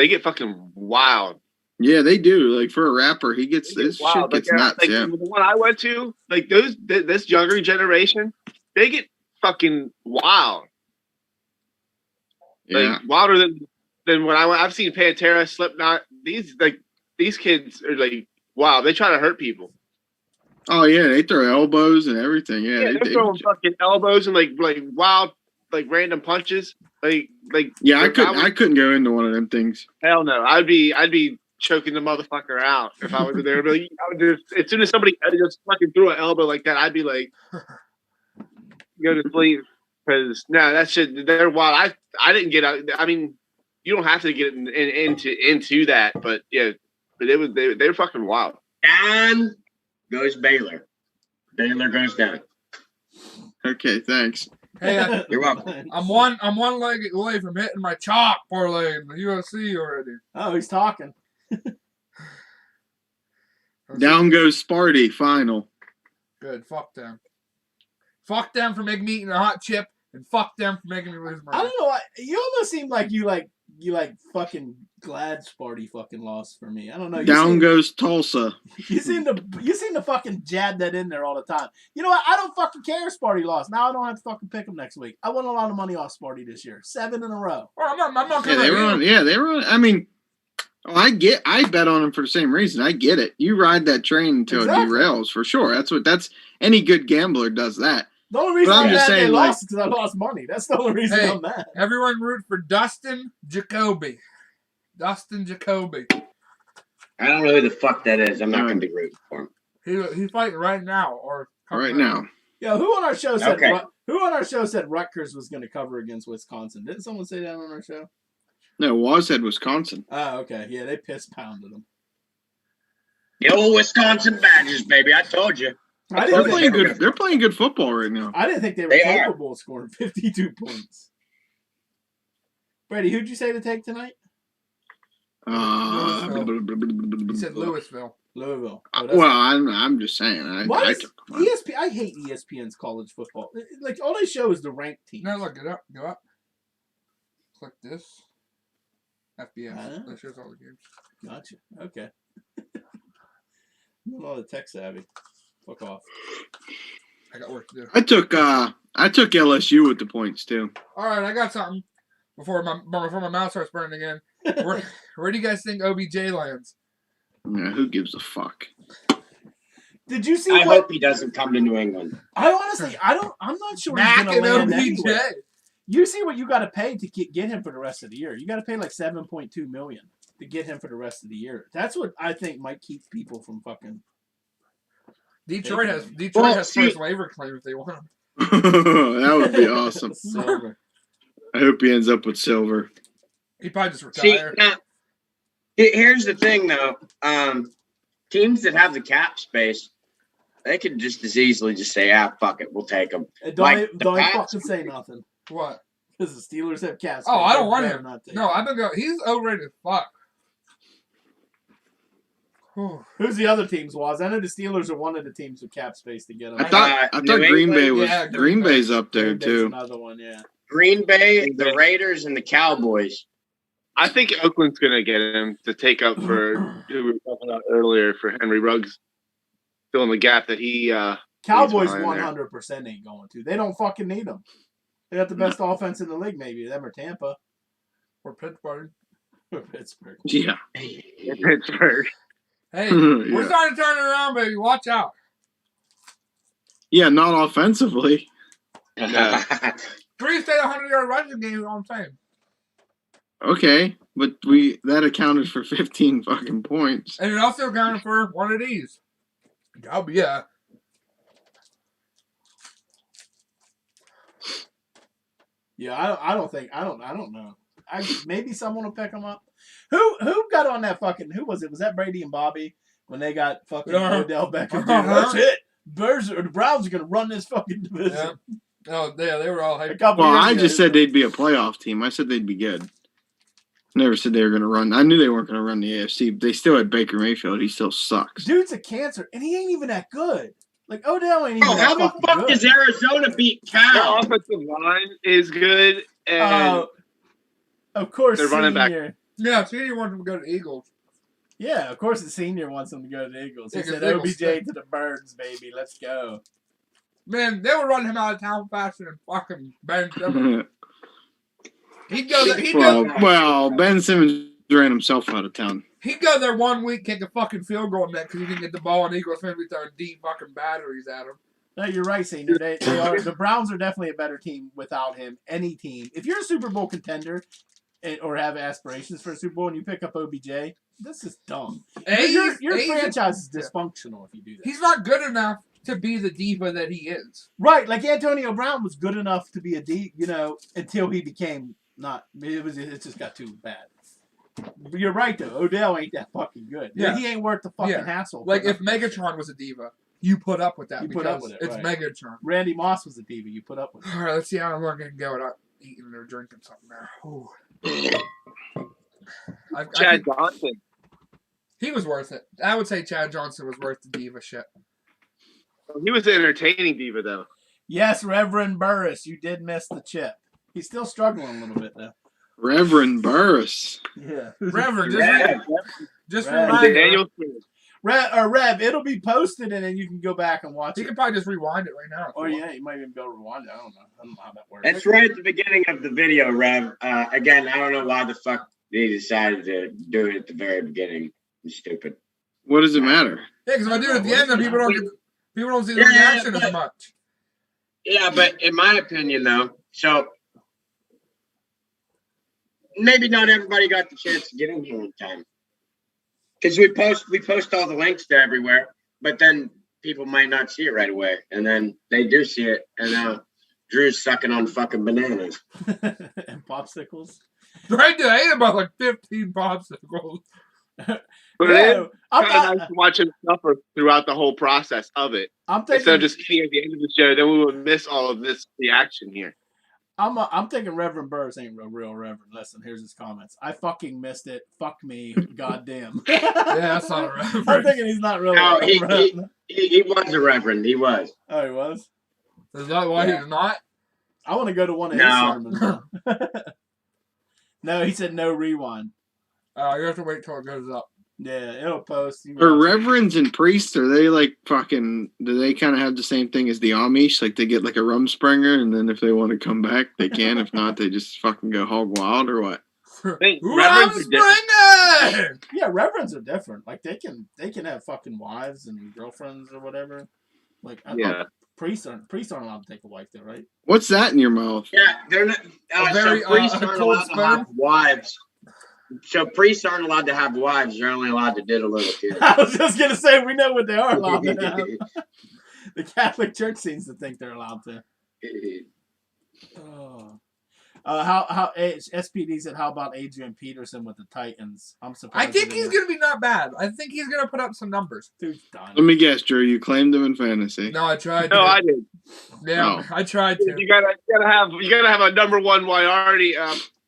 get fucking wild. Yeah, they do. Like for a rapper, this shit gets nuts. Like, yeah. The one I went to, like this younger generation, they get fucking wild. Yeah. Like wilder than when I went. I've seen Pantera, Slipknot. These kids are like wow. They try to hurt people. Oh yeah, they throw elbows and everything. Yeah, they're throwing fucking elbows and like wild, like random punches. Like yeah, I couldn't go into one of them things. Hell no, I'd be choking the motherfucker out if I was there. Like, as soon as somebody just fucking threw an elbow like that, I'd be like, go to sleep. Because no, that shit, they're wild. I didn't get out. I mean, you don't have to get into that, but yeah, but they were fucking wild. Down goes Baylor. Baylor goes down. Okay, thanks. Hey, you're welcome. I'm one leg away from hitting my chop parlay in the UFC already. Oh, he's talking. Down goes Sparty, final. Good. Fuck them. Fuck them for making me eat a hot chip, and fuck them for making me lose my. I don't know. You almost seem like you fucking glad Sparty fucking lost for me. I don't know. Down goes Tulsa. You seem to fucking jab that in there all the time. You know what? I don't fucking care if Sparty lost. Now I don't have to fucking pick him next week. I won a lot of money off Sparty this year. 7 in a row. Oh, I'm not Yeah, they were on. I mean, I bet on him for the same reason. I get it. You ride that train until it derails for sure. That's any good gambler does that. The only reason But I'm I'm just mad they saying, like- lost is because I lost money. That's the only reason Hey. I'm mad. Everyone root for Dustin Jacoby. Dustin Jacoby. I don't know who the fuck that is. I'm not going to be rooting for him. He's fighting right now or Right now. Yeah, who on our show said Okay. who on our show said Rutgers was going to cover against Wisconsin? Didn't someone say that on our show? No, Wazhead, Wisconsin. Oh, okay. Yeah, they piss pounded them. The old Wisconsin Badgers, baby. I told you. I They're didn't playing think good. They're playing good football right now. I didn't think they were They are. capable of scoring 52 points. Brady, who'd you say to take tonight? He said Louisville. Louisville. Well, I'm just saying. Why I is took them. ESPN? I hate ESPN's college football. Like all they show is the ranked teams. No, look, go up. Click this. FBS. Ah. That shows all the games. Gotcha. Okay. I'm not the tech savvy. Fuck off. I got work to do. I took LSU with the points too. All right, I got something before my mouth starts burning again. Where do you guys think OBJ lands? Yeah, who gives a fuck? Did you see I what? hope he doesn't come to New England. I honestly, I'm not sure he's Mac gonna and land OBJ. anywhere. You see what you got to pay to get him for the rest of the year. You got to pay like $7.2 million to get him for the rest of the year. That's what I think might keep people from fucking. Detroit has Well, first waiver claim if they want him. That would be awesome. Silver. I hope he ends up with silver. He probably just See, retire. now, here's the thing, though. Teams that have the cap space, they could just as easily just say, fuck it, we'll take him. And Like the don't Pats- fucking say nothing What? because the Steelers have cast. Oh, I don't want him. No, I've been going. He's overrated as fuck. Whew. Who's the other teams? Was I know the Steelers are one of the teams with cap space to get him. I thought New Green Bay England, was yeah, Green Bay's up there Green Bay's too. Another one, yeah. Green Bay, the Raiders, and the Cowboys. I think Oakland's going to get him to take up for who we were talking about earlier for Henry Ruggs, filling the gap that he. Cowboys He's fine there. 100% ain't going to. They don't fucking need them. They got the best offense in the league, maybe them or Tampa Or Pittsburgh. or Pittsburgh. Yeah. Pittsburgh. Hey, we're yeah. starting to turn it around, baby. Watch out. Yeah, not offensively. 3 state 100-yard rushing game is all I'm saying. Okay, but that accounted for 15 fucking points. And it also accounted for one of these. Oh, yeah. Yeah, I don't know. Maybe someone will pick them up. Who got on that fucking? Who was it? Was that Brady and Bobby when they got fucking Odell Beckham? That's it. The Browns are gonna run this fucking division. Yeah. Oh, yeah, they were all hyped. Couple Well, years I ago, just said they'd be a playoff team. I said they'd be good. Never said they were going to run. I knew they weren't going to run the AFC. But they still had Baker Mayfield. He still sucks. dude's a cancer, and he ain't even that good. Like Odell ain't even Oh, that how the fucking fuck good. does Arizona beat Their Cal? offensive line is good, and Of course, Their running back- senior. Yeah, Senior wanted to go to the Eagles. Yeah, of course the senior wants him to go to the Eagles. He Yeah, 'cause said the Eagles OBJ stink. to the birds, baby. Let's go. Man, they would run him out of town faster than fucking Ben Simmons. He'd go there. well, Ben Simmons ran himself out of town. He'd go there 1 week, kick a fucking field goal net because he didn't get the ball, and Eagles fans be throwing deep fucking batteries at him. No, you're right, senior. They are. The Browns are definitely a better team without him. Any team. If you're a Super Bowl contender or have aspirations for a Super Bowl and you pick up OBJ, this is dumb. Your franchise is dysfunctional if you do that. He's not good enough to be the diva that he is. Right, like Antonio Brown was good enough to be a D, until he became not. It just got too bad. But you're right though. Odell ain't that fucking good. Yeah. He ain't worth the fucking hassle. Like if Megatron was a diva, you put up with that. You because put up with it, it's right. Megatron. Randy Moss was a diva, you put up with it. All right, let's see how long I can go without eating or drinking something now. Ooh. Chad Johnson. He was worth it. I would say Chad Johnson was worth the diva shit. He was an entertaining diva, though. Yes, Reverend Burris, you did miss the chip. He's still struggling a little bit though. Reverend Burris. Yeah. Reverend, just Rev. rewind it. Daniel Smith. Rev, it'll be posted and then you can go back and watch He it. could probably just rewind it right now. Or yeah, you might even be able to rewind it. I don't know how that works. That's right at the beginning of the video, Rev. Again, I don't know why the fuck they decided to do it at the very beginning. It's stupid. What does it matter? Yeah, because if I do it at the end, then people don't see the reaction as much. Yeah, but in my opinion, though, so maybe not everybody got the chance to get in here in time because we post all the links to everywhere, but then people might not see it right away, and then they do see it, and now Drew's sucking on fucking bananas and popsicles. Right, I ate about like 15 popsicles. But Yeah, it's kind of nice to watch him suffer throughout the whole process of it. I'm Instead of thinking. just eating at the end of the show, then we would miss all of this reaction here. I'm thinking Reverend Burrs ain't a real Reverend. Listen, here's his comments. I fucking missed it. Fuck me. Goddamn. Yeah, that's not a reference. I'm thinking he's not really. No, a Reverend. he was a reverend. He was. Oh, he was. Is that why he's not? I want to go to one of No. his sermons. No, he said no rewind. You have to wait till it goes up. Yeah, it'll post. You Are watch it. reverends and priests, are they like fucking, do they kind of have the same thing as the Amish? Like they get like a Rumspringer and then if they want to come back, they can. If not, they just fucking go hog wild or what? Hey, reverends are different. Rumspringer! Yeah, reverends are different. Like they can have fucking wives and girlfriends or whatever. Like I Yeah. thought priests aren't allowed to take a wife though, right? What's that in your mouth? Yeah, they're not. very, So priests a aren't cold allowed to have spoon? wives. So priests aren't allowed to have wives. They're only allowed to diddle little kids. I was just gonna say we know what they are allowed to have. The Catholic Church seems to think they're allowed to. Oh. How SPD said? How about Adrian Peterson with the Titans? I'm surprised. I think he's going to be not bad. I think he's going to put up some numbers. Dude's done. Let me guess, Drew, you claimed him in fantasy. No, I tried No, to. I did. Yeah, I tried to. You gotta have a number one priority,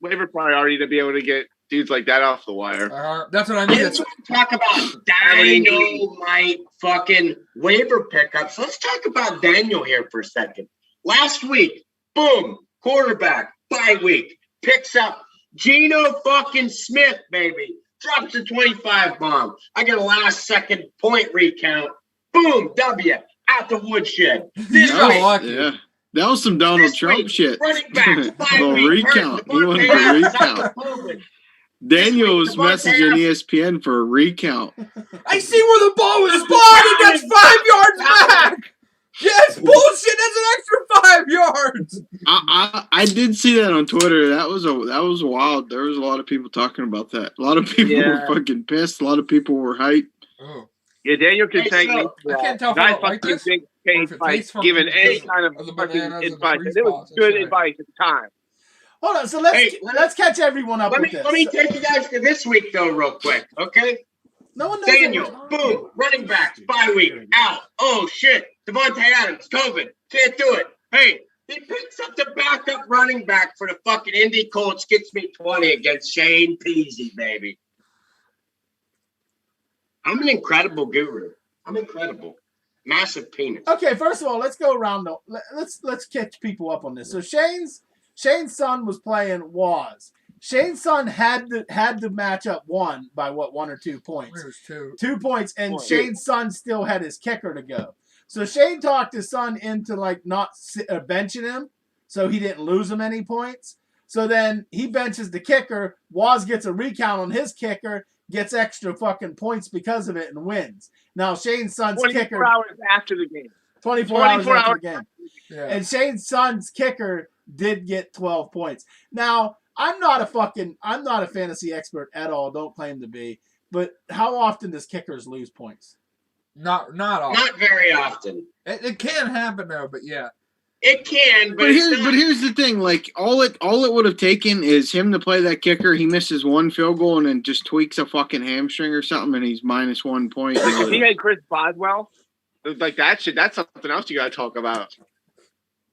waiver priority to be able to get dudes like that off the wire. That's what I mean. Let's talk about Dynamite fucking waiver pickups. Let's talk about Daniel here for a second. Last week, boom, quarterback, bye week, picks up Geno fucking Smith, baby. Drops the 25 bomb. I get a last second point recount. Boom, W, out the woodshed. This You got week, lucky. Yeah. That was some Donald This Trump week, shit. running back, bye Little week, recount. hurt. He wanted Devontae a Adams out recount. with COVID. Daniel was This week, messaging Devontae ESPN for a recount. I see where the ball was spotted. That's 5 yards back. Yes, bullshit. That's an extra 5 yards. I did see that on Twitter. That was wild. There was a lot of people talking about that. A lot of people were fucking pissed. A lot of people were hyped. Oh. Yeah, Daniel can Hey, thank so- me. I can't tell if I Guys don't like fucking this, think or if it tastes funky given any because kind of of the fucking bananas and the advice. freeze And it was pots good inside. advice at the time. Hold on. So Hey, let's catch everyone up Let with me this. take you guys to this week though, real quick, okay? No one knows Daniel, what we're talking boom, running backs, bye week, out. Oh shit, Devontae Adams, COVID, can't do it. Hey, he picks up the backup running back for the fucking Indy Colts, gets me 20 against Shane Peasy, baby. I'm an incredible guru. I'm incredible. Massive penis. Okay, first of all, let's go around. Let's catch people up on this. So Shane's son was playing Waz. Shane's son had the matchup won by what, 1 or 2 points. It was 2. 2 points, and Point. Shane's son still had his kicker to go. So Shane talked his son into like not benching him, so he didn't lose him any points. So then he benches the kicker. Waz gets a recount on his kicker, gets extra fucking points because of it, and wins. Now Shane's son's 24 kicker. hours after the game. 24 hours 24 after hours. the game. Yeah. And Shane's son's kicker did get 12 points. Now, I'm not a fantasy expert at all. Don't claim to be. But how often does kickers lose points? Not often. Not very often. It can happen though, but yeah. It can, but, But it's not. here's the thing. Like all it would have taken is him to play that kicker. He misses 1 field goal and then just tweaks a fucking hamstring or something, and he's minus 1 point. If he had Chris Boswell, like that shit, that's something else you got to talk about.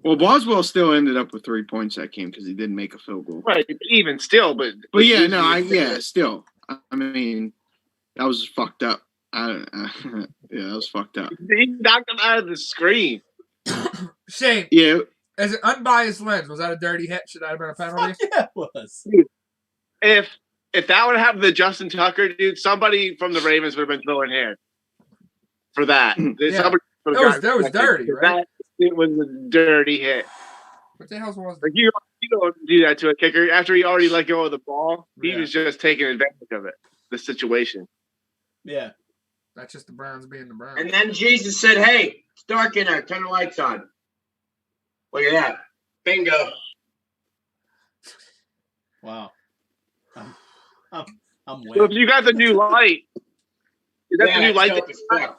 Well, Boswell still ended up with 3 points that game because he didn't make a field goal. Right, even still, but Yeah, still. I mean, that was fucked up. Yeah, that was fucked up. he knocked him out of the screen. Shane, Yeah, as an unbiased lens, was that a dirty hit? Should that have been a penalty? Yeah, it was. If that would have happened to Justin Tucker, dude, somebody from the Ravens would have been throwing hair for that. Yeah. That was dirty, right? It was a dirty hit. What the hell was Like you don't do that to a kicker after he already let go of the ball. Yeah. He was just taking advantage of it, the situation. Yeah. That's just the Browns being the Browns. And then Jesus said, hey, it's dark in there. Turn the lights on. Look at that. Bingo. Wow. I'm So wet. if you got the new light, is that the new it's light? dope as fuck.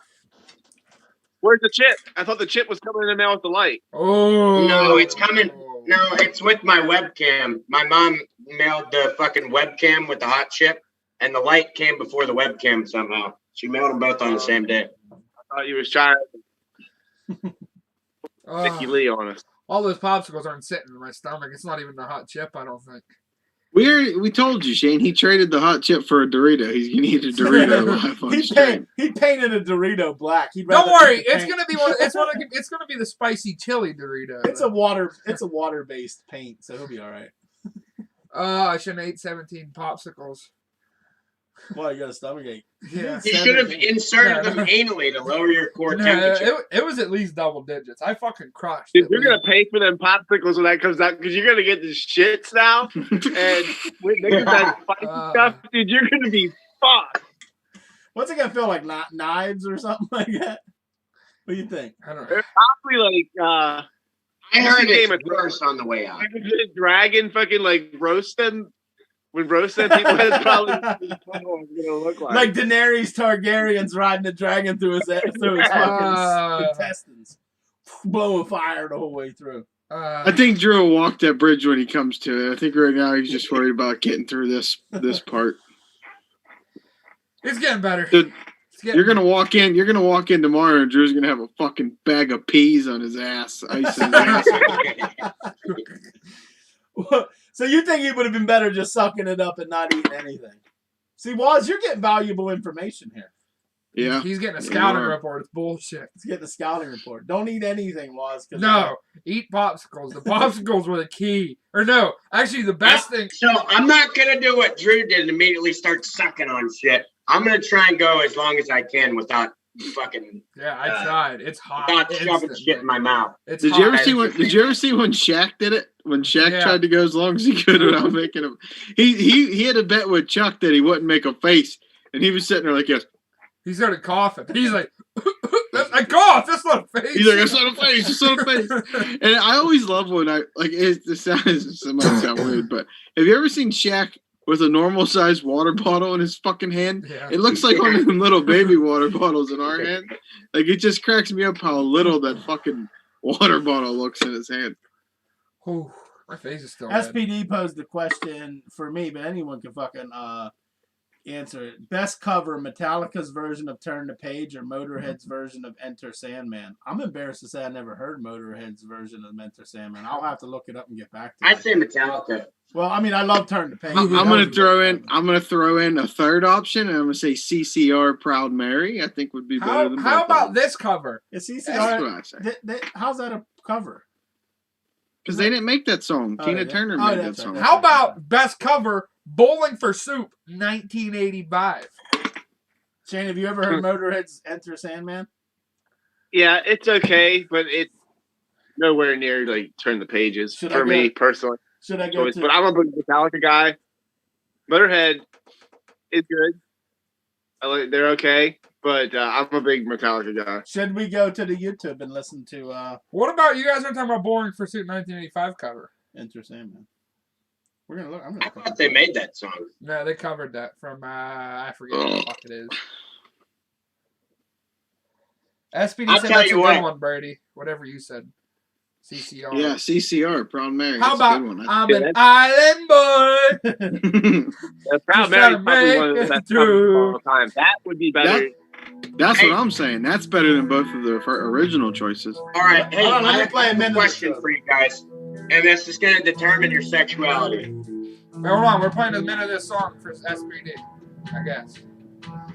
Where's the chip? I thought the chip was coming in the mail with the light. Oh No, it's coming. No, it's with my webcam. My mom mailed the fucking webcam with the hot chip, and the light came before the webcam somehow. She mailed them both on the same day. I thought you was trying to Oh, Mickey Lee on us. all those popsicles aren't sitting in my stomach. It's not even the hot chip, I don't think. We told you, Shane. He traded the hot chip for a Dorito. He's gonna eat a Dorito live on stream. He painted a Dorito black. Don't worry, it's gonna be it's gonna be the spicy chili Dorito. It's a water based paint, so he'll be all right. Oh, I shouldn't have ate 17 popsicles. Well, you got a stomach ache. Yeah. You should have inserted them anally to lower your core temperature. It was at least double digits. I fucking crushed. Dude, you're gonna pay for them popsicles when that comes out because you're gonna get the shits now, and with niggas that spicy stuff, dude, you're gonna be fucked. What's it gonna feel like? Not knives or something like that? What do you think? I don't know. They're probably like I heard Game it's of worse on the way out. dragon fucking like roast them. When roast them people, that's probably what it's gonna look like. Like Daenerys Targaryen's riding a dragon through his fucking intestines, blowing fire the whole way through. I think Drew will walk that bridge when he comes to it. I think right now he's just worried about getting through this part. It's getting better. Dude, you're gonna walk in tomorrow, and Drew's gonna have a fucking bag of peas on his ass, ice in his ass. So you think he would have been better just sucking it up and not eating anything? See, Waz, you're getting valuable information here. Yeah, He's getting a scouting report. It's bullshit. He's getting a scouting report. Don't eat anything, Waz. No, eat popsicles. The popsicles were the key. Or no, actually the best thing. So I'm not gonna do what Drew did and immediately start sucking on shit. I'm gonna try and go as long as I can without fucking. Yeah, I tried. It's hot. Without shoving shit in my mouth. It's Did hot. you ever see when Shaq did it? When Shaq tried to go as long as he could without making him, he had a bet with Chuck that he wouldn't make a face, and he was sitting there like this. He started coughing. He's like, I cough. That's not a face. He's like, it's not a face. It's not a face. And I always love when it might sound weird, but have you ever seen Shaq with a normal sized water bottle in his fucking hand? Yeah. It looks like one of them little baby water bottles in our hand. Like, it just cracks me up how little that fucking water bottle looks in his hand. Ooh, my face is still red. SPD posed the question for me, but anyone can fucking answer it. Best cover, Metallica's version of Turn the Page or Motorhead's version of Enter Sandman? I'm embarrassed to say I never heard Motorhead's version of Enter Sandman. I'll have to look it up and get back to you. I say Metallica. Well, I mean, I love Turn the Page. I'm gonna throw in a third option, and I'm gonna say CCR Proud Mary. I think would be better than How both of about them. this cover? Is That's what I say. how's that a cover? Because they didn't make that song. Oh, Tina yeah. Turner Oh, made yeah, that that's song. right. How about best cover? Bowling for Soup, 1985. Shane, have you ever heard Motorhead's Enter Sandman? Yeah, it's okay, but it's nowhere near like Turn the Pages for me personally. Should I go But I'm a big Metallica guy. Motorhead is good. They're okay, but I'm a big Metallica guy. Should we go to the YouTube and listen to What about you guys are talking about Bowling for Soup 1985 cover? Enter Sandman? We're gonna look. I thought they made that song. No, they covered that from I forget what the fuck it is. SPD I'll said tell that's a you good what. one, Brady. Whatever you said. CCR. Yeah, CCR Proud Mary. How That's about a good one. I'm an island boy? The Proud Just Mary gotta probably one of make the it best through. covers of all time. That would be better. That's what I'm saying. That's better than both of the original choices. All right, hey, Hold on, let I me have play a minute a of question the for you guys, and this is going to determine your sexuality. Hey, hold on, we're playing a minute of this song for SPD, I guess.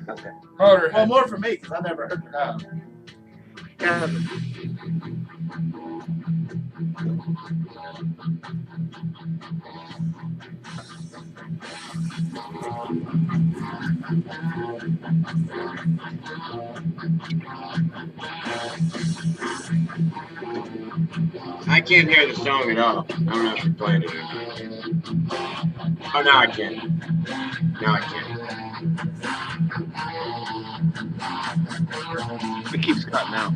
Okay. Motorhead. Well, more for me because I never heard that. I can't hear the song at all. I don't know if you're playing it. Oh, now I can. Now I can. It keeps cutting out.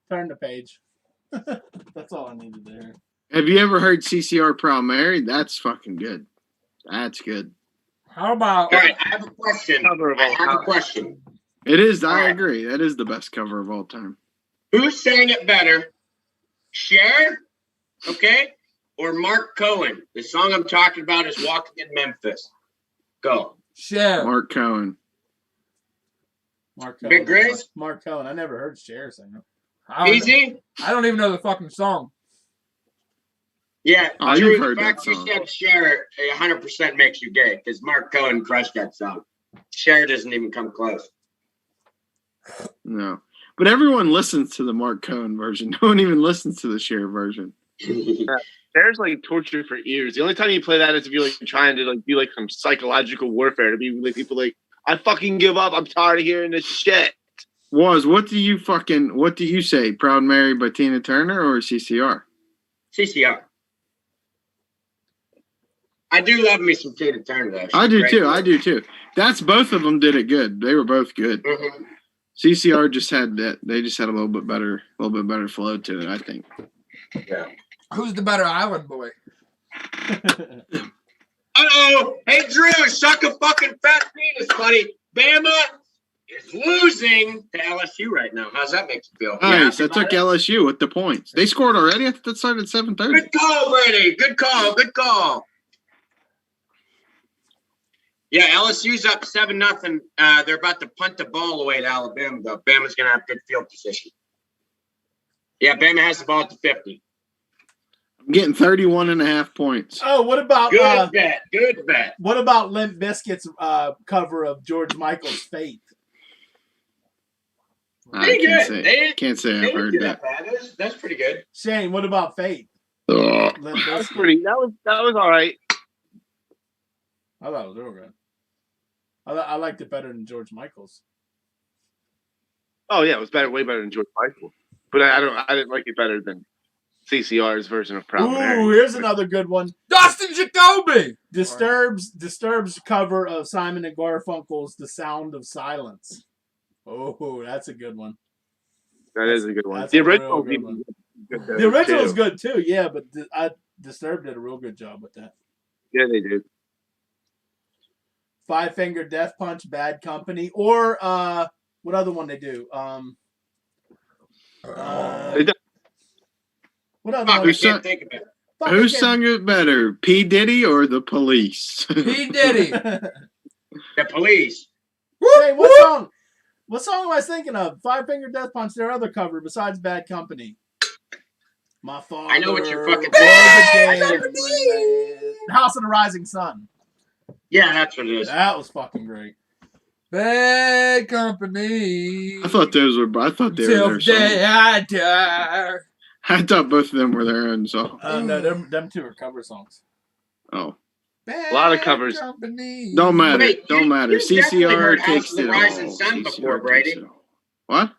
Turn the page. That's all I needed to hear. Have you ever heard CCR Proud Mary? That's fucking good. That's good. How about All right, I have a question. Cover of I all have a time. question. It is. I Alright. agree. That is the best cover of all time. Who sang it better? Cher, okay, or Mark Cohen? The song I'm talking about is "Walking in Memphis." Go. Cher? Mark Cohen. Mark Cohen. Big Grizz? Mark Cohen. I never heard Cher sing it. Easy. I don't even know the fucking song. Yeah, Oh, Drew, you've the heard that fact you song. said Cher 100% makes you gay because Mark Cohen crushed that song. Cher doesn't even come close. No. But everyone listens to the Mark Cohen version. No one even listens to the Cher version. There's like torture for ears. The only time you play that is if you're like trying to like do like some psychological warfare to be like people like, I fucking give up. I'm tired of hearing this shit. What do you say? Proud Mary by Tina Turner or CCR? CCR. I do love me some Tina Turner though. I do She's too. great. I do too. That's both of them did it good. They were both good. Mhm. CCR just had that. They just had a little bit better flow to it. I think. Yeah. Who's the better island boy? Uh-oh. Hey, Drew, suck a fucking fat penis, buddy. Bama is losing to LSU right now. How's that make you feel? Nice. Yeah, I took LSU with the points. They scored already. I thought that started at 7:30. Good call, Brady. Good call. Good call. Yeah, LSU's up 7-0. They're about to punt the ball away to Alabama, though. Bama's going to have good field position. Yeah, Bama has the ball at the 50. I'm getting 31.5 points. Oh, what about Good bet. Good bet. what about Limp Bizkit's cover of George Michael's Faith? I Pretty can't good. say. Can't say They I've didn't heard do that. bad. That's pretty good. Shane, what about Faith? Ugh. Limp That was Bizkit. that was all right. I thought it was real good. I liked it better than George Michael's. Oh yeah, it was better, way better than George Michael. But I didn't like it better than CCR's version of Proud Mary. Ooh, here's another good one. Dustin Jacoby. Disturbed's cover of Simon and Garfunkel's "The Sound of Silence." Oh, that's a good one. That is a good one. That's The a real original good one. good The original's too. good too, yeah, but Disturbed did a real good job with that. Yeah, they did. Five Finger Death Punch, Bad Company, or what other one they do? They did- What other Fuck, one? I Who's can't that? think of it. Fuck, Who I can't- sung it better, P. Diddy or the Police? P Diddy. The Police. Hey, what song am I thinking of? Five Finger Death Punch, their other cover besides Bad Company. My father. I know what you're fucking was a saying. gay man. House of the Rising Sun. Yeah, that's what it is. That was fucking great. Bad company. I thought they were Till their day songs. I die. I thought both of them were their own song. No, them two are cover songs. Oh, Bad lot of covers. Company. don't matter. Wait, Don't matter. you definitely CCR heard House takes of the it Rising all. Sun CCR before, takes Brady. it all. What?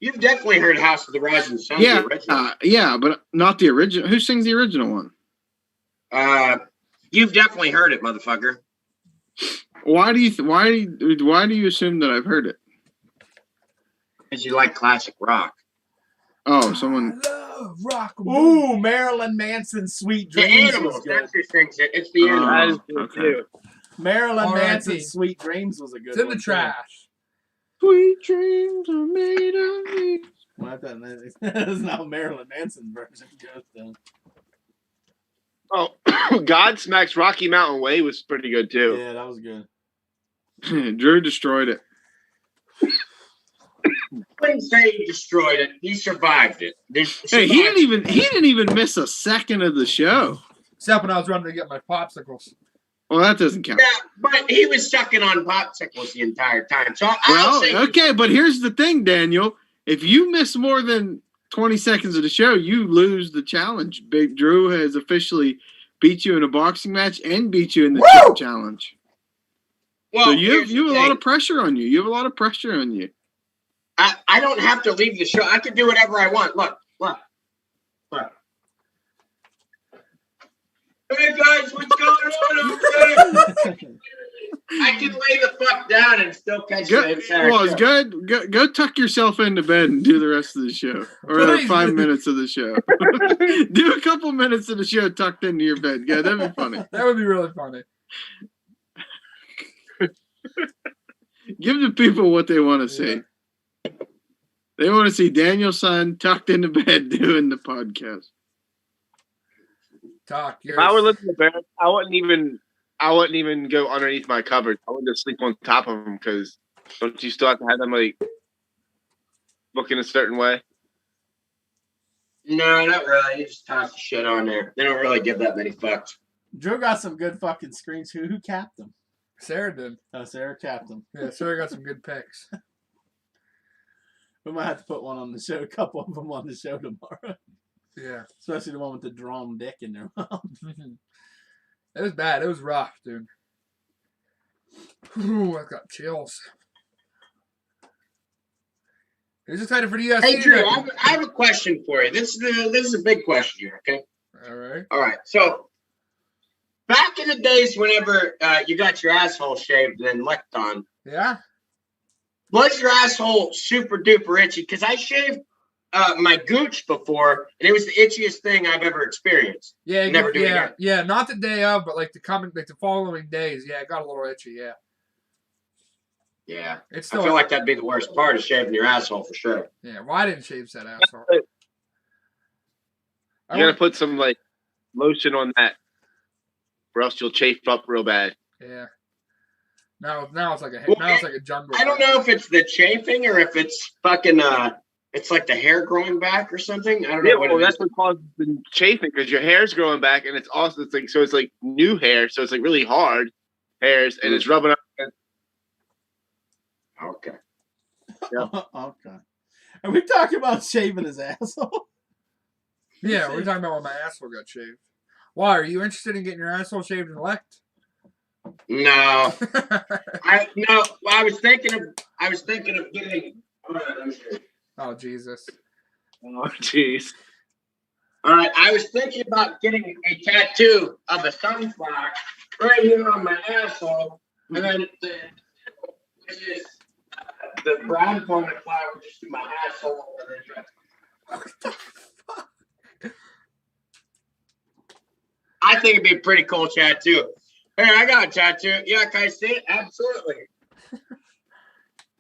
You've definitely heard House of the Rising Sun. Yeah, The original. yeah, but not the original. Who sings the original one? You've definitely heard it, motherfucker. Why do you assume that I've heard it? Because you like classic rock. Oh, someone. I love rock and roll. Ooh, Marilyn Manson's Sweet The Dreams was Animals. good. That's who sings it. It's the Animals. That is good okay. too. Marilyn R.I.P. Manson's Sweet Dreams was a good It's in one. the trash. Sweet dreams are made of me. Well, that's not Marilyn Manson's version. Goes though. Oh, Godsmack's Rocky Mountain Way was pretty good too. Yeah, that was good. Drew destroyed it. I wouldn't say he destroyed it. He survived it. Hey, he didn't even miss a second of the show. Except when I was running to get my popsicles. Well, that doesn't count. Yeah, but he was sucking on popsicles the entire time. So I'll say Well, okay, but here's the thing, Daniel. If you miss more than 20 seconds of the show, you lose the challenge. Big Drew has officially beat you in a boxing match and beat you in the chip challenge. well, So you here's have the a lot thing. of pressure on you. You have a lot of pressure on you. I don't have to leave the show. I can do whatever I want. Look. Hey guys, what's going on over I can lay the fuck down and still catch the entire Well, show. it's go tuck yourself into bed and do the rest of the show. Or Please. 5 minutes of the show. Do a couple minutes of the show tucked into your bed. Yeah, that'd be funny. That would be really funny. Give the people what they want to see. They want to see Daniel's son tucked into bed doing the podcast. Talk. If I were living in the barracks, I wouldn't even go underneath my cupboard. I would just sleep on top of them because don't you still have to have them like looking a certain way? No, not really. You just toss the shit on there. They don't really give that many fucks. Drew got some good fucking screens. Who capped them? Sarah did. Oh, Sarah capped them. Yeah, Sarah got some good picks. We might have to put one on the show. A couple of them on the show tomorrow. Yeah. Especially the one with the drawn dick in their mouth. It was bad. It was rough, dude. Ooh, I got chills. Who's excited for the UFC? Hey, Drew, I have a question for you. This is a big question here, okay? All right. All right. So, back in the days whenever you got your asshole shaved and then licked on, Yeah. was your asshole super duper itchy? Because I shaved my gooch before, and it was the itchiest thing I've ever experienced. Yeah. Never do it yeah. again. Yeah. Not the day of, but like the following days. Yeah, it got a little itchy. Yeah. Yeah. It's I still. feel like that'd be the worst part of shaving your asshole for sure. Yeah. Why didn't shave that asshole? I You gotta want- put some like lotion on that, or else you'll chafe up real bad. Yeah. Now it's like Well, now it's like a jungle. I don't know if it's the chafing or if it's fucking it's like the hair growing back or something. I don't know Yeah, what well, it that's is. what causes the chafing because your hair's growing back, and it's like new hair, so it's like really hard hairs, and it's rubbing up. Okay. Okay. Are we talking about shaving his asshole? Yeah, we're talking about when my asshole got shaved. Why are you interested in getting your asshole shaved and licked? No. I was thinking of getting. Oh Jesus! Oh, jeez. All right, I was thinking about getting a tattoo of a sunflower right here on my asshole, and then the brown part of the flower just in my asshole. And then I think it'd be a pretty cool tattoo. Hey, I got a tattoo. Yeah, can I see it? Absolutely.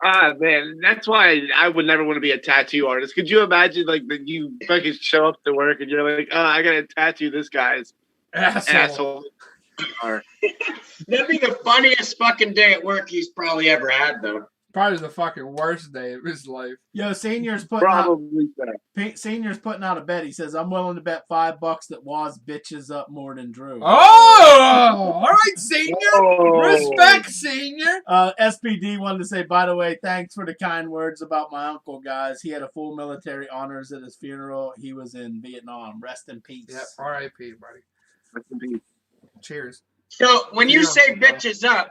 Ah, man, that's why I would never want to be a tattoo artist. Could you imagine, like, that you fucking show up to work and you're like, oh, I gotta tattoo this guy's asshole. Or, That'd be the funniest fucking day at work he's probably ever had, though. Probably the fucking worst day of his life. Yo, Senior's putting out probably so. Senior's putting out a bet. He says, I'm willing to bet $5 that Waz bitches up more than Drew. Oh, all right, senior. Oh. Respect, senior. SPD wanted to say, by the way, thanks for the kind words about my uncle, guys. He had a full military honors at his funeral. He was in Vietnam. Rest in peace. Yep. R.I.P. buddy. Rest in peace. Cheers. So when you Yeah. say bitches up,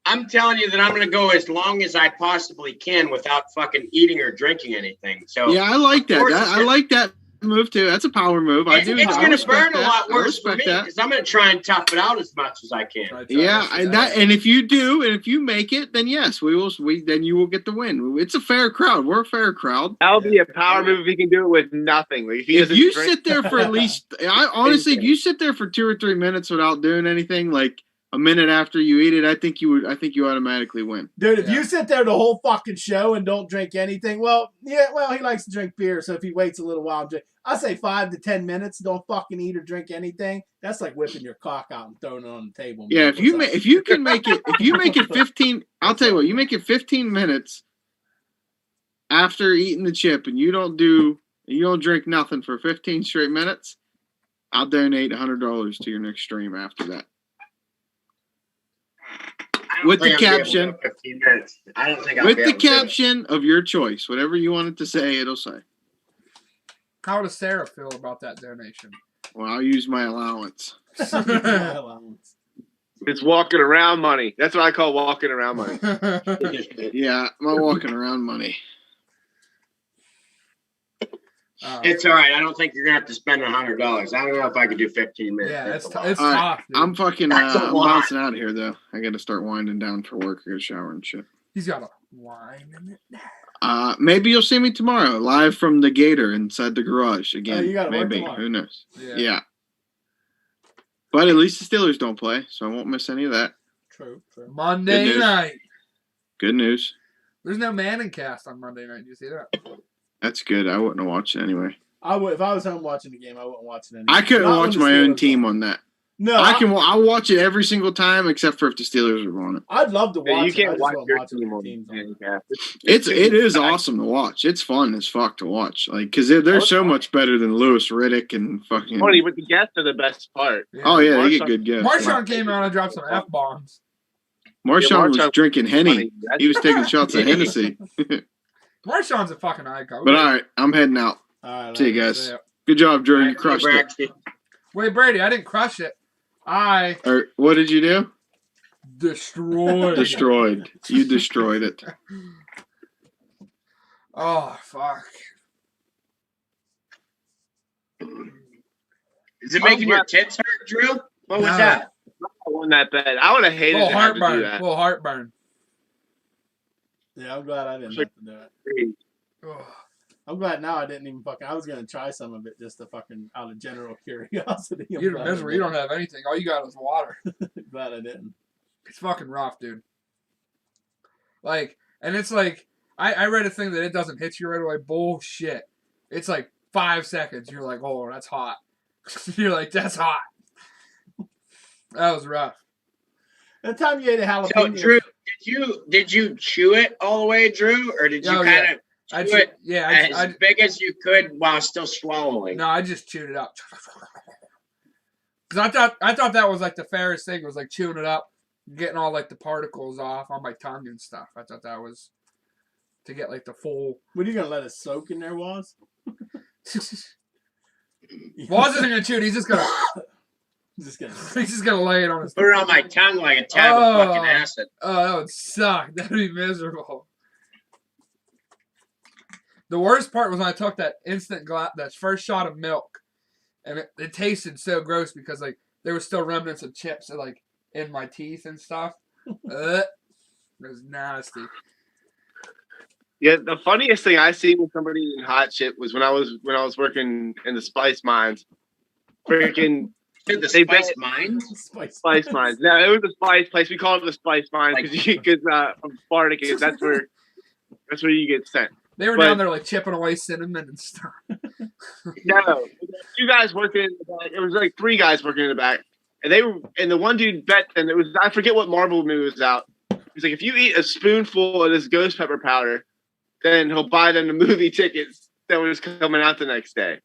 I'm telling you that I'm going to go as long as I possibly can without fucking eating or drinking anything. So Yeah, I like that. Of course I like that move too. That's a power move. it's going to respect burn a that. lot I worse for me respect that. because I'm going to try and tough it out as much as I can. Try Yeah, this. and if you do, and if you make it, then yes, then you will get the win. It's a fair crowd. We're a fair crowd. That'll be a power move if he can do it with nothing. Like, if he If doesn't you drink, sit there for at least, honestly, if you sit there for 2 or 3 minutes without doing anything, like a minute after you eat it, I think you automatically win. Dude, if Yeah. you sit there the whole fucking show and don't drink anything, he likes to drink beer, so if he waits a little while, I say 5 to 10 minutes, don't fucking eat or drink anything. That's like whipping your cock out and throwing it on the table. Yeah, if you can make it 15, I'll tell you what, you make it 15 minutes after eating the chip, and you don't drink nothing for 15 straight minutes, I'll donate $100 to your next stream after that. I don't With the think I'll be able to caption. go 15 minutes. I don't think I'll With be the able to do it. caption of your choice, whatever you want it to say, it'll say. How does Sarah feel about that donation? Well, I'll use my allowance. it's walking around money. That's what I call walking around money. Yeah, my walking around money. It's all right. I don't think you're gonna have to spend $100. I don't know if I could do 15 minutes. Yeah, That's it's a lot. it's All right, tough. Dude. I'm fucking. That's a I'm lot. bouncing out of here though. I got to start winding down for work. I got to shower and shit. He's got a wine in it. Maybe you'll see me tomorrow, live from the Gator inside the garage again. you gotta work maybe. tomorrow. Who knows? Yeah. Yeah. But at least the Steelers don't play, so I won't miss any of that. True. Monday Good news. night. Good news. There's no Manning cast on Monday night. Did you see that? That's good. I wouldn't have watched it anyway. I would if I was home watching the game. I wouldn't watch it anymore. I couldn't Not when watch the my own Steelers team won. on that. No, I'll watch it every single time except for if the Steelers are on it. I'd love to watch Yeah, you it. I can't just watch won't your watch it team when on the team's on. Handicap. It is awesome to watch. It's fun as fuck to watch. Like, because they're so much better than Lewis Riddick and fucking. Funny, but the guests are the best part. Oh yeah, they get Marshawn- good guests. Marshawn came out and dropped some F-bombs. Marshawn was Marshawn- drinking Henny. Funny. He was taking shots of Hennessy. Marshawn's a fucking icon. But all right, I'm heading out. All right, See you later. guys. Good job, Drew. You crushed it. Braxton. Wait, Brady, I didn't crush it. I Or what did you do? destroyed. Destroyed. You destroyed it. Oh fuck. Is it making your tits hurt, Drew? What was No. that? I won that bet. I would have hated Little to have to do heartburn. that. Little heartburn. Yeah, I'm glad I didn't have to do it. Ugh. I'm glad now I didn't even fucking. I was gonna try some of it just to fucking out of general curiosity. I'm You're glad I miserable. You don't have anything. All you got is water. didn't. Glad I didn't. It's fucking rough, dude. Like, and it's like, I read a thing that it doesn't hit you right away. Bullshit. It's like 5 seconds. You're like, oh, that's hot. You're like, that's hot. That was rough. The time you ate a jalapeno. So, Drew, did you chew it all the way, Drew, or did you Oh, kind of I chew it yeah, as big as you could while still swallowing? no, I just chewed it up. Because I thought that was like the fairest thing, was like chewing it up, getting all like the particles off on my tongue and stuff. I thought that was to get like the full. What are you gonna let it soak in there, Waz? Waz isn't gonna chew it. He's just gonna lay it on his. Put it on my tongue like a tab of fucking acid. Oh, that would suck. That'd be miserable. The worst part was when I took that that first shot of milk, and it tasted so gross because like there was still remnants of chips like in my teeth and stuff. It was nasty. Yeah, the funniest thing I seen with somebody eating hot shit was when I was working in the spice mines. Freaking Dude, the They spice bet- mines? spice mines. No, it was a spice place. We called it the spice mines because from Spartacus, that's where you get sent. They were But- down there like chipping away cinnamon and stuff. No, two guys working in the back. It was like three guys working in the back, and the one dude bet them. It was, I forget what Marvel movie was out. He's like, if you eat a spoonful of this ghost pepper powder, then he'll buy them the movie tickets that was coming out the next day.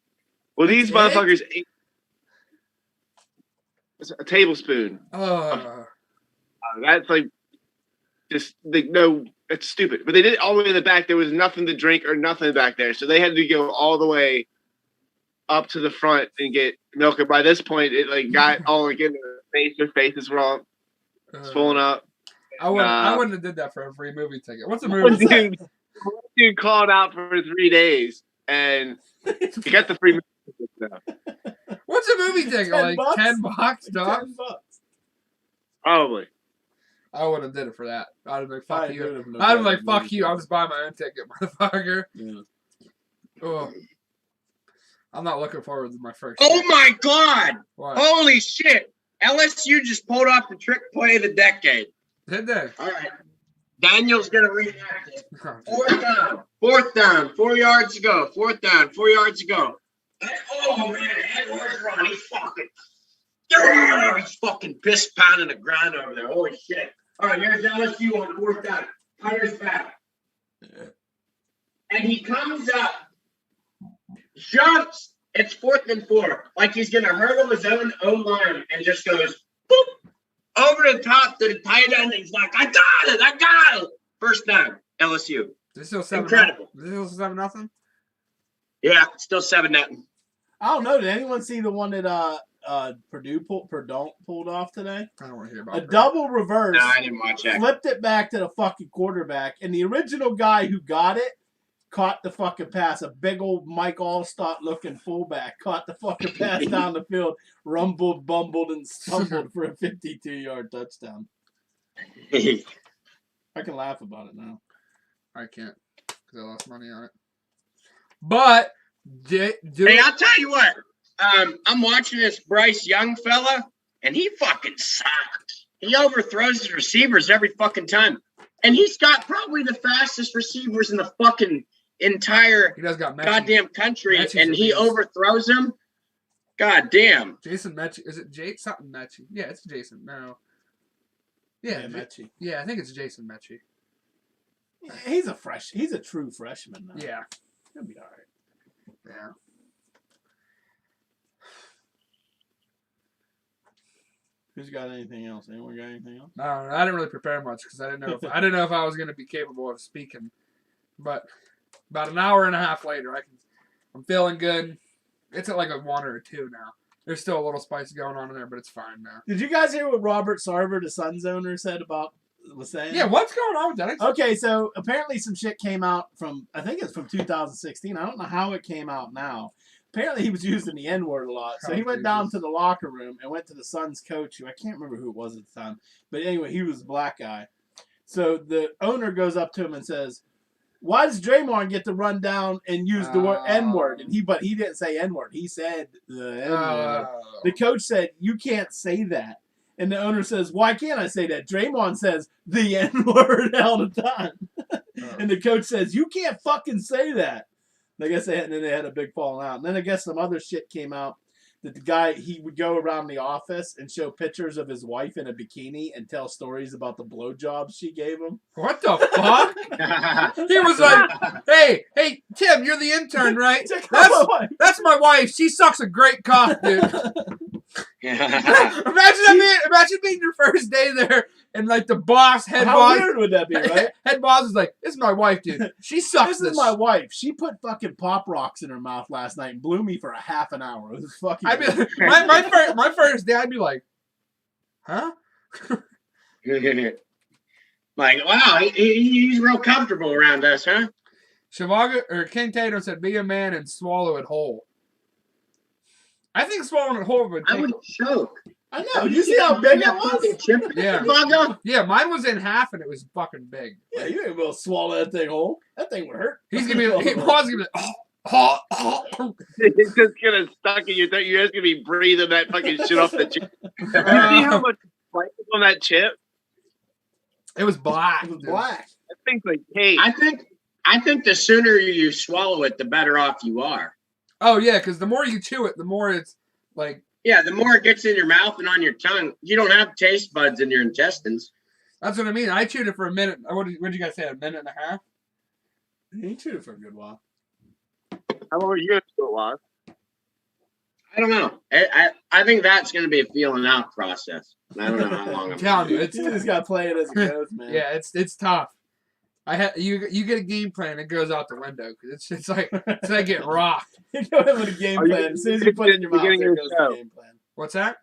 Well, these motherfuckers ate a tablespoon. That's like no, it's stupid. But they did it all the way in the back. There was nothing to drink or nothing back there, so they had to go all the way up to the front and get milk. And by this point, it like got all like in their face. Their faces were all swollen up. I wouldn't have did that for a free movie ticket. What's a One movie ticket? dude called out for 3 days, and he got the free movie ticket now. What's a movie ticket? Like $10? $10, dog? $10. Probably. I wouldn't have did it for that. I'd have been like, fuck I you. would have I'd have been like, fuck you. I'll just buy my own ticket, motherfucker. Yeah. Oh. I'm not looking forward to my first. Oh my God! What? Holy shit! LSU just pulled off the trick play of the decade. Did they? All right. Daniel's going to reenact it. Fourth down, 4 yards to go. Fourth down, 4 yards to go. Oh, man. Where's Ron? He's fucking piss pounding the ground over there. Holy shit. All right, here's LSU on fourth down. Hunter's back. And he comes up, jumps. It's 4th and 4. Like he's going to hurdle his own O-line and just goes, boop, over the top to the tight end. He's like, I got it. First down, LSU. Is it still 7-0? Incredible. Is it still 7-0? Yeah, still 7-0. I don't know. Did anyone see the one that Purdue pulled off today? I don't want to hear about A it. double reverse. No, I didn't watch that. Flipped it back to the fucking quarterback, and the original guy who got it caught the fucking pass. A big old Mike Allstott looking fullback caught the fucking pass down the field, rumbled, bumbled, and stumbled for a 52-yard touchdown. I can laugh about it now. I can't because I lost money on it. But Hey, I'll tell you what. I'm watching this Bryce Young fella, and he fucking sucks. He overthrows his receivers every fucking time. And he's got probably the fastest receivers in the fucking entire he does got Mechie. goddamn country, Mechie's and a he beast. overthrows them. God damn. Jason Mechie. Is it Jake something Mechie? Yeah, it's Jason. No. Yeah, Mechie. Yeah, I think it's Jason Mechie. He's a true freshman now. Yeah. He'll be all right. Yeah. Who's got anything else? Anyone got anything else? No, I didn't really prepare much because I didn't know if I was going to be capable of speaking. But about an hour and a half later, I'm feeling good. It's at like a 1 or a 2 now. There's still a little spice going on in there, but it's fine now. Did you guys hear what Robert Sarver, the Suns owner, was saying? Yeah, what's going on with that? Okay, so apparently some shit came out I think it's from 2016. I don't know how it came out now. Apparently he was using the N-word a lot. So he went down to the locker room and went to the Suns coach, who I can't remember who it was at the time. But anyway, he was a black guy. So the owner goes up to him and says, "Why does Draymond get to run down and use the word N-word?" But he didn't say N-word. He said the N-word. The coach said, "You can't say that." And the owner says, "Why can't I say that?" Draymond says the N-word all the time. And the coach says, "You can't fucking say that." And I guess then they had a big falling out. And then I guess some other shit came out that the guy, he would go around the office and show pictures of his wife in a bikini and tell stories about the blowjobs she gave him. What the fuck? He was like, hey, Tim, you're the intern, right? That's my wife. She sucks a great cock, dude. Imagine being your first day there and like the boss, head boss. How weird would that be, right? Head boss is like, "This is my wife, dude. She sucks This is my wife. She put fucking Pop Rocks in her mouth last night and blew me for a half an hour. It was fucking. My first day, I'd be like, huh? Like, wow, he's real comfortable around us, huh? Shivago or King Tatum said, "Be a man and swallow it whole." I think swallowing it whole would take. I would choke. I know. You see how big it was? Yeah. Yeah, mine was in half and it was fucking big. Yeah, you ain't able to swallow that thing whole. That thing would hurt. He was gonna be It's just gonna stuck in your throat. You're just gonna be breathing that fucking shit off the chip. You see how much flavor on that chip? It was black. It was black. That thing's like cake. I think the sooner you swallow it, the better off you are. Oh yeah, because the more you chew it, the more it's like. Yeah, the more it gets in your mouth and on your tongue. You don't have taste buds in your intestines. That's what I mean. I chewed it for a minute. What did you guys say? A minute and a half? He chewed it for a good while. How long are you gonna do it, Lars? I don't know. I think that's going to be a feeling out process. I don't know how long. I'm telling you, You just got to play it as it goes, man. Yeah, it's tough. You get a game plan, it goes out the window because it's like getting rocked. You go in with a game plan. As soon as you put it in your mouth, there goes the game plan. What's that?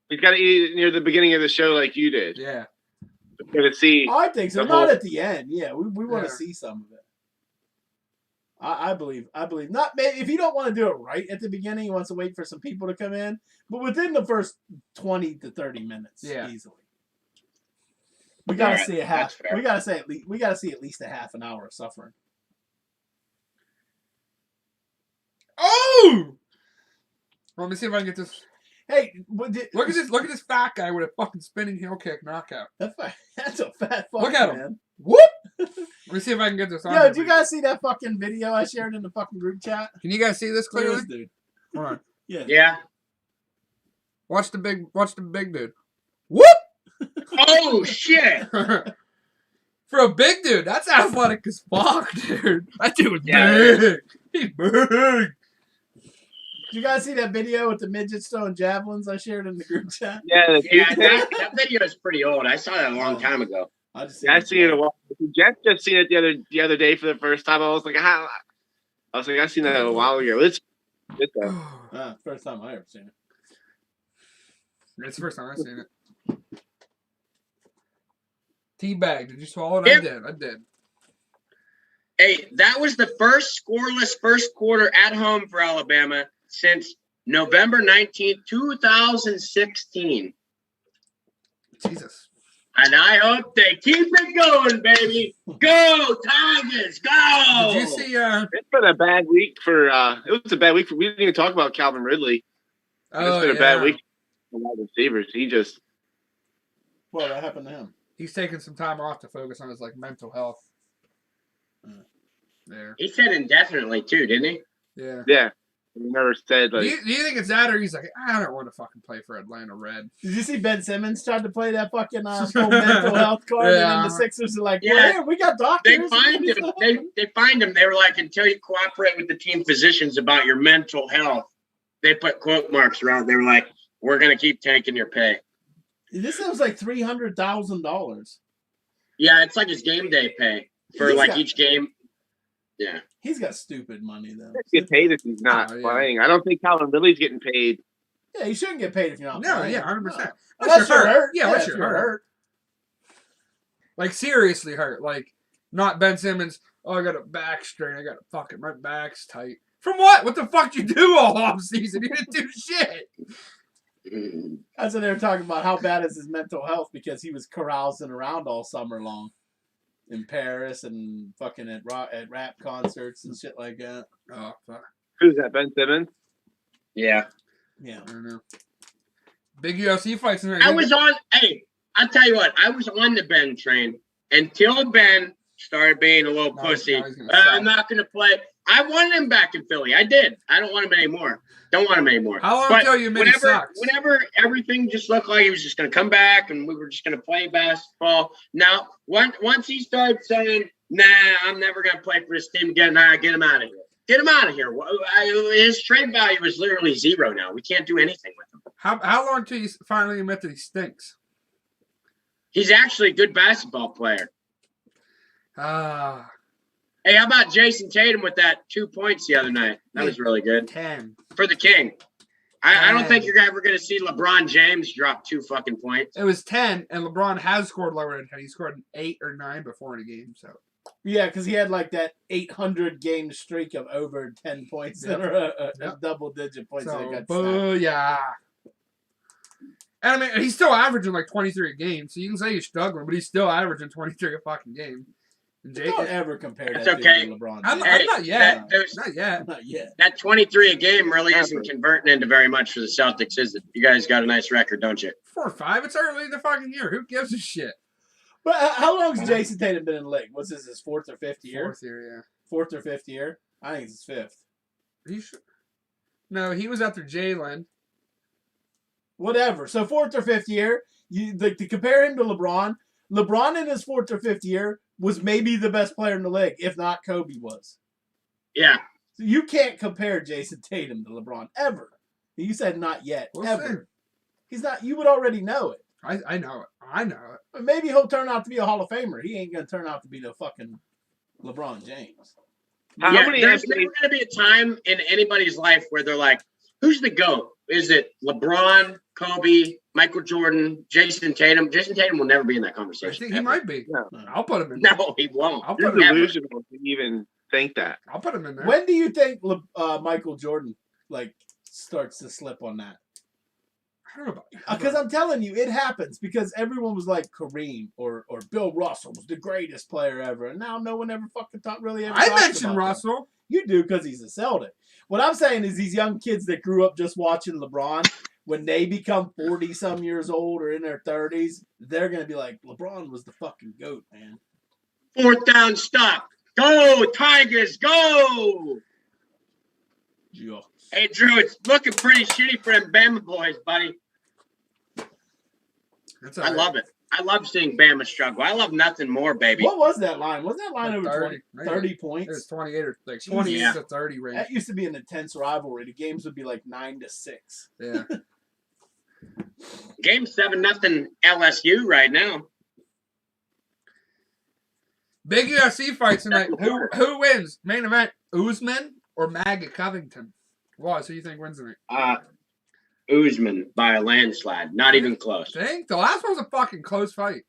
You got to eat it near the beginning of the show, like you did. Yeah. We're gonna see. I think so. Not at the end. Yeah, we want to see some of it. I believe. Not if you don't want to do it right at the beginning, you want to wait for some people to come in, but within the first 20 to 30 minutes, easily. We gotta see a half. We gotta see at least a half an hour of suffering. Oh! Let me see if I can get this. Hey, look at this fat guy with a fucking spinning heel kick knockout. That's a fat fuck. Look at him. Man. Whoop! Let me see if I can get this on. Yo, did you guys see that fucking video I shared in the fucking group chat? Can you guys see this clearly? This dude. Hold on. Yeah. Watch the big dude. Whoop! Oh shit! For a big dude, that's athletic as fuck, dude. That dude was big. He's big. Did you guys see that video with the midgets throwing javelins I shared in the group chat? Yeah, that video is pretty old. I saw that a long time ago. I've seen it a while. Jeff just seen it the other day for the first time. I was like, I've seen that a while ago. It's first time I ever seen it. It's the first time I've seen it. Teabag, did you swallow it? I did. Hey, that was the first scoreless first quarter at home for Alabama since November 19th, 2016. Jesus. And I hope they keep it going, baby. Go, Tigers, go! Did you see? It's been a bad week for. It was a bad week for. We didn't even talk about Calvin Ridley. It's been a bad week for wide receivers. He just. What happened to him? He's taking some time off to focus on his mental health. There. He said indefinitely too, didn't he? Yeah. Yeah. He never said Do you think it's that, or he's like, I don't want to fucking play for Atlanta Red? Did you see Ben Simmons tried to play that fucking full mental health card, and then the Sixers are like, Yeah. "Well, we got doctors." They find him. They find him. They were like, until you cooperate with the team physicians about your mental health, they put quote marks around. They were like, we're gonna keep taking your pay. This sounds like $300,000. Yeah, it's like his game day pay for each game. Yeah. He's got stupid money though. He get paid if he's not playing. I don't think Calvin Ridley's getting paid. Yeah, you shouldn't get paid if you're not playing. Yeah, 100%. Unless you're hurt. Yeah, unless you're hurt. Like, seriously hurt. Like, not Ben Simmons, oh, I got a back strain. I got a fucking, my back's tight. From what? What the fuck you do all offseason? You didn't do shit. That's what they were talking about. How bad is his mental health? Because he was carousing around all summer long. In Paris and fucking at rap concerts and shit like that. Oh, fuck. Who's that, Ben Simmons? Yeah. Yeah. I don't know. Big UFC fights tonight. I was on, hey, I'll tell you what, I was on the Ben train until Ben started being a little pussy. I'm not going to play. I wanted him back in Philly. I did. I don't want him anymore. Don't want him anymore. How long until you made sucks? Whenever everything just looked like he was just going to come back and we were just going to play basketball. Now, once he started saying, nah, I'm never going to play for this team again, get him out of here. Get him out of here. His trade value is literally zero now. We can't do anything with him. How long until you finally admit that he stinks? He's actually a good basketball player. Hey, how about Jason Tatum with that 2 points the other night? That was really good. 10. For the King. I don't think you're ever going to see LeBron James drop 2 fucking points. It was 10, and LeBron has scored lower than 10. He scored an 8 or 9 before in a game. So yeah, because he had like that 800 game streak of over 10 points that are a double-digit points. So, that got booyah. And I mean, he's still averaging like 23 a game, so you can say he's struggling, but he's still averaging 23 a fucking game. Don't ever compare That's that okay. to LeBron. I'm not yet. Not yet. That 23 a game really isn't converting into very much for the Celtics, is it? You guys got a nice record, don't you? 4 or 5. It's early in the fucking year. Who gives a shit? But how long has Jason Tatum been in the league? What's his 4th or 5th year? 4th year, yeah. 4th or 5th year? I think it's his 5th. Are you sure? No, he was after Jalen. Whatever. So 4th or 5th year, to compare him to LeBron. LeBron in his 4th or 5th year was maybe the best player in the league, if not Kobe was. Yeah. So you can't compare Jason Tatum to LeBron ever. You said not yet, ever. He's not. You would already know it. I know it. I know it. Maybe he'll turn out to be a Hall of Famer. He ain't gonna turn out to be no fucking LeBron James. There's never gonna be a time in anybody's life where they're like, "Who's the GOAT? Is it LeBron, Kobe, Michael Jordan, Jason Tatum?" Jason Tatum will never be in that conversation. I think he might be. No. I'll put him in there. there. No, he won't. I'll You're put him delusional to even think that. I'll put him in there. When do you think Michael Jordan starts to slip on that? I don't know about Because I'm telling you, it happens. Because everyone was like Kareem or Bill Russell was the greatest player ever, and now no one ever fucking really ever. I mentioned Russell. Him. You do because he's a Celtic. What I'm saying is these young kids that grew up just watching LeBron, when they become 40-some years old or in their 30s, they're gonna be like, LeBron was the fucking GOAT, man. 4th down, stop. Go Tigers, go! Yeah. Hey, Drew, it's looking pretty shitty for them Bama boys, buddy. I love it. I love seeing Bama struggle. I love nothing more, baby. What was that line? Wasn't that line like over 30 points? It was 28 or 28 to 30 range. That used to be an intense rivalry. The games would be like 9-6. Yeah. Game 7-0 LSU right now. Big UFC fights tonight. Who wins? Main event, Usman or Maga Covington? Why? So you think wins tonight? Usman by a landslide. Not even close. Think? The last one was a fucking close fight.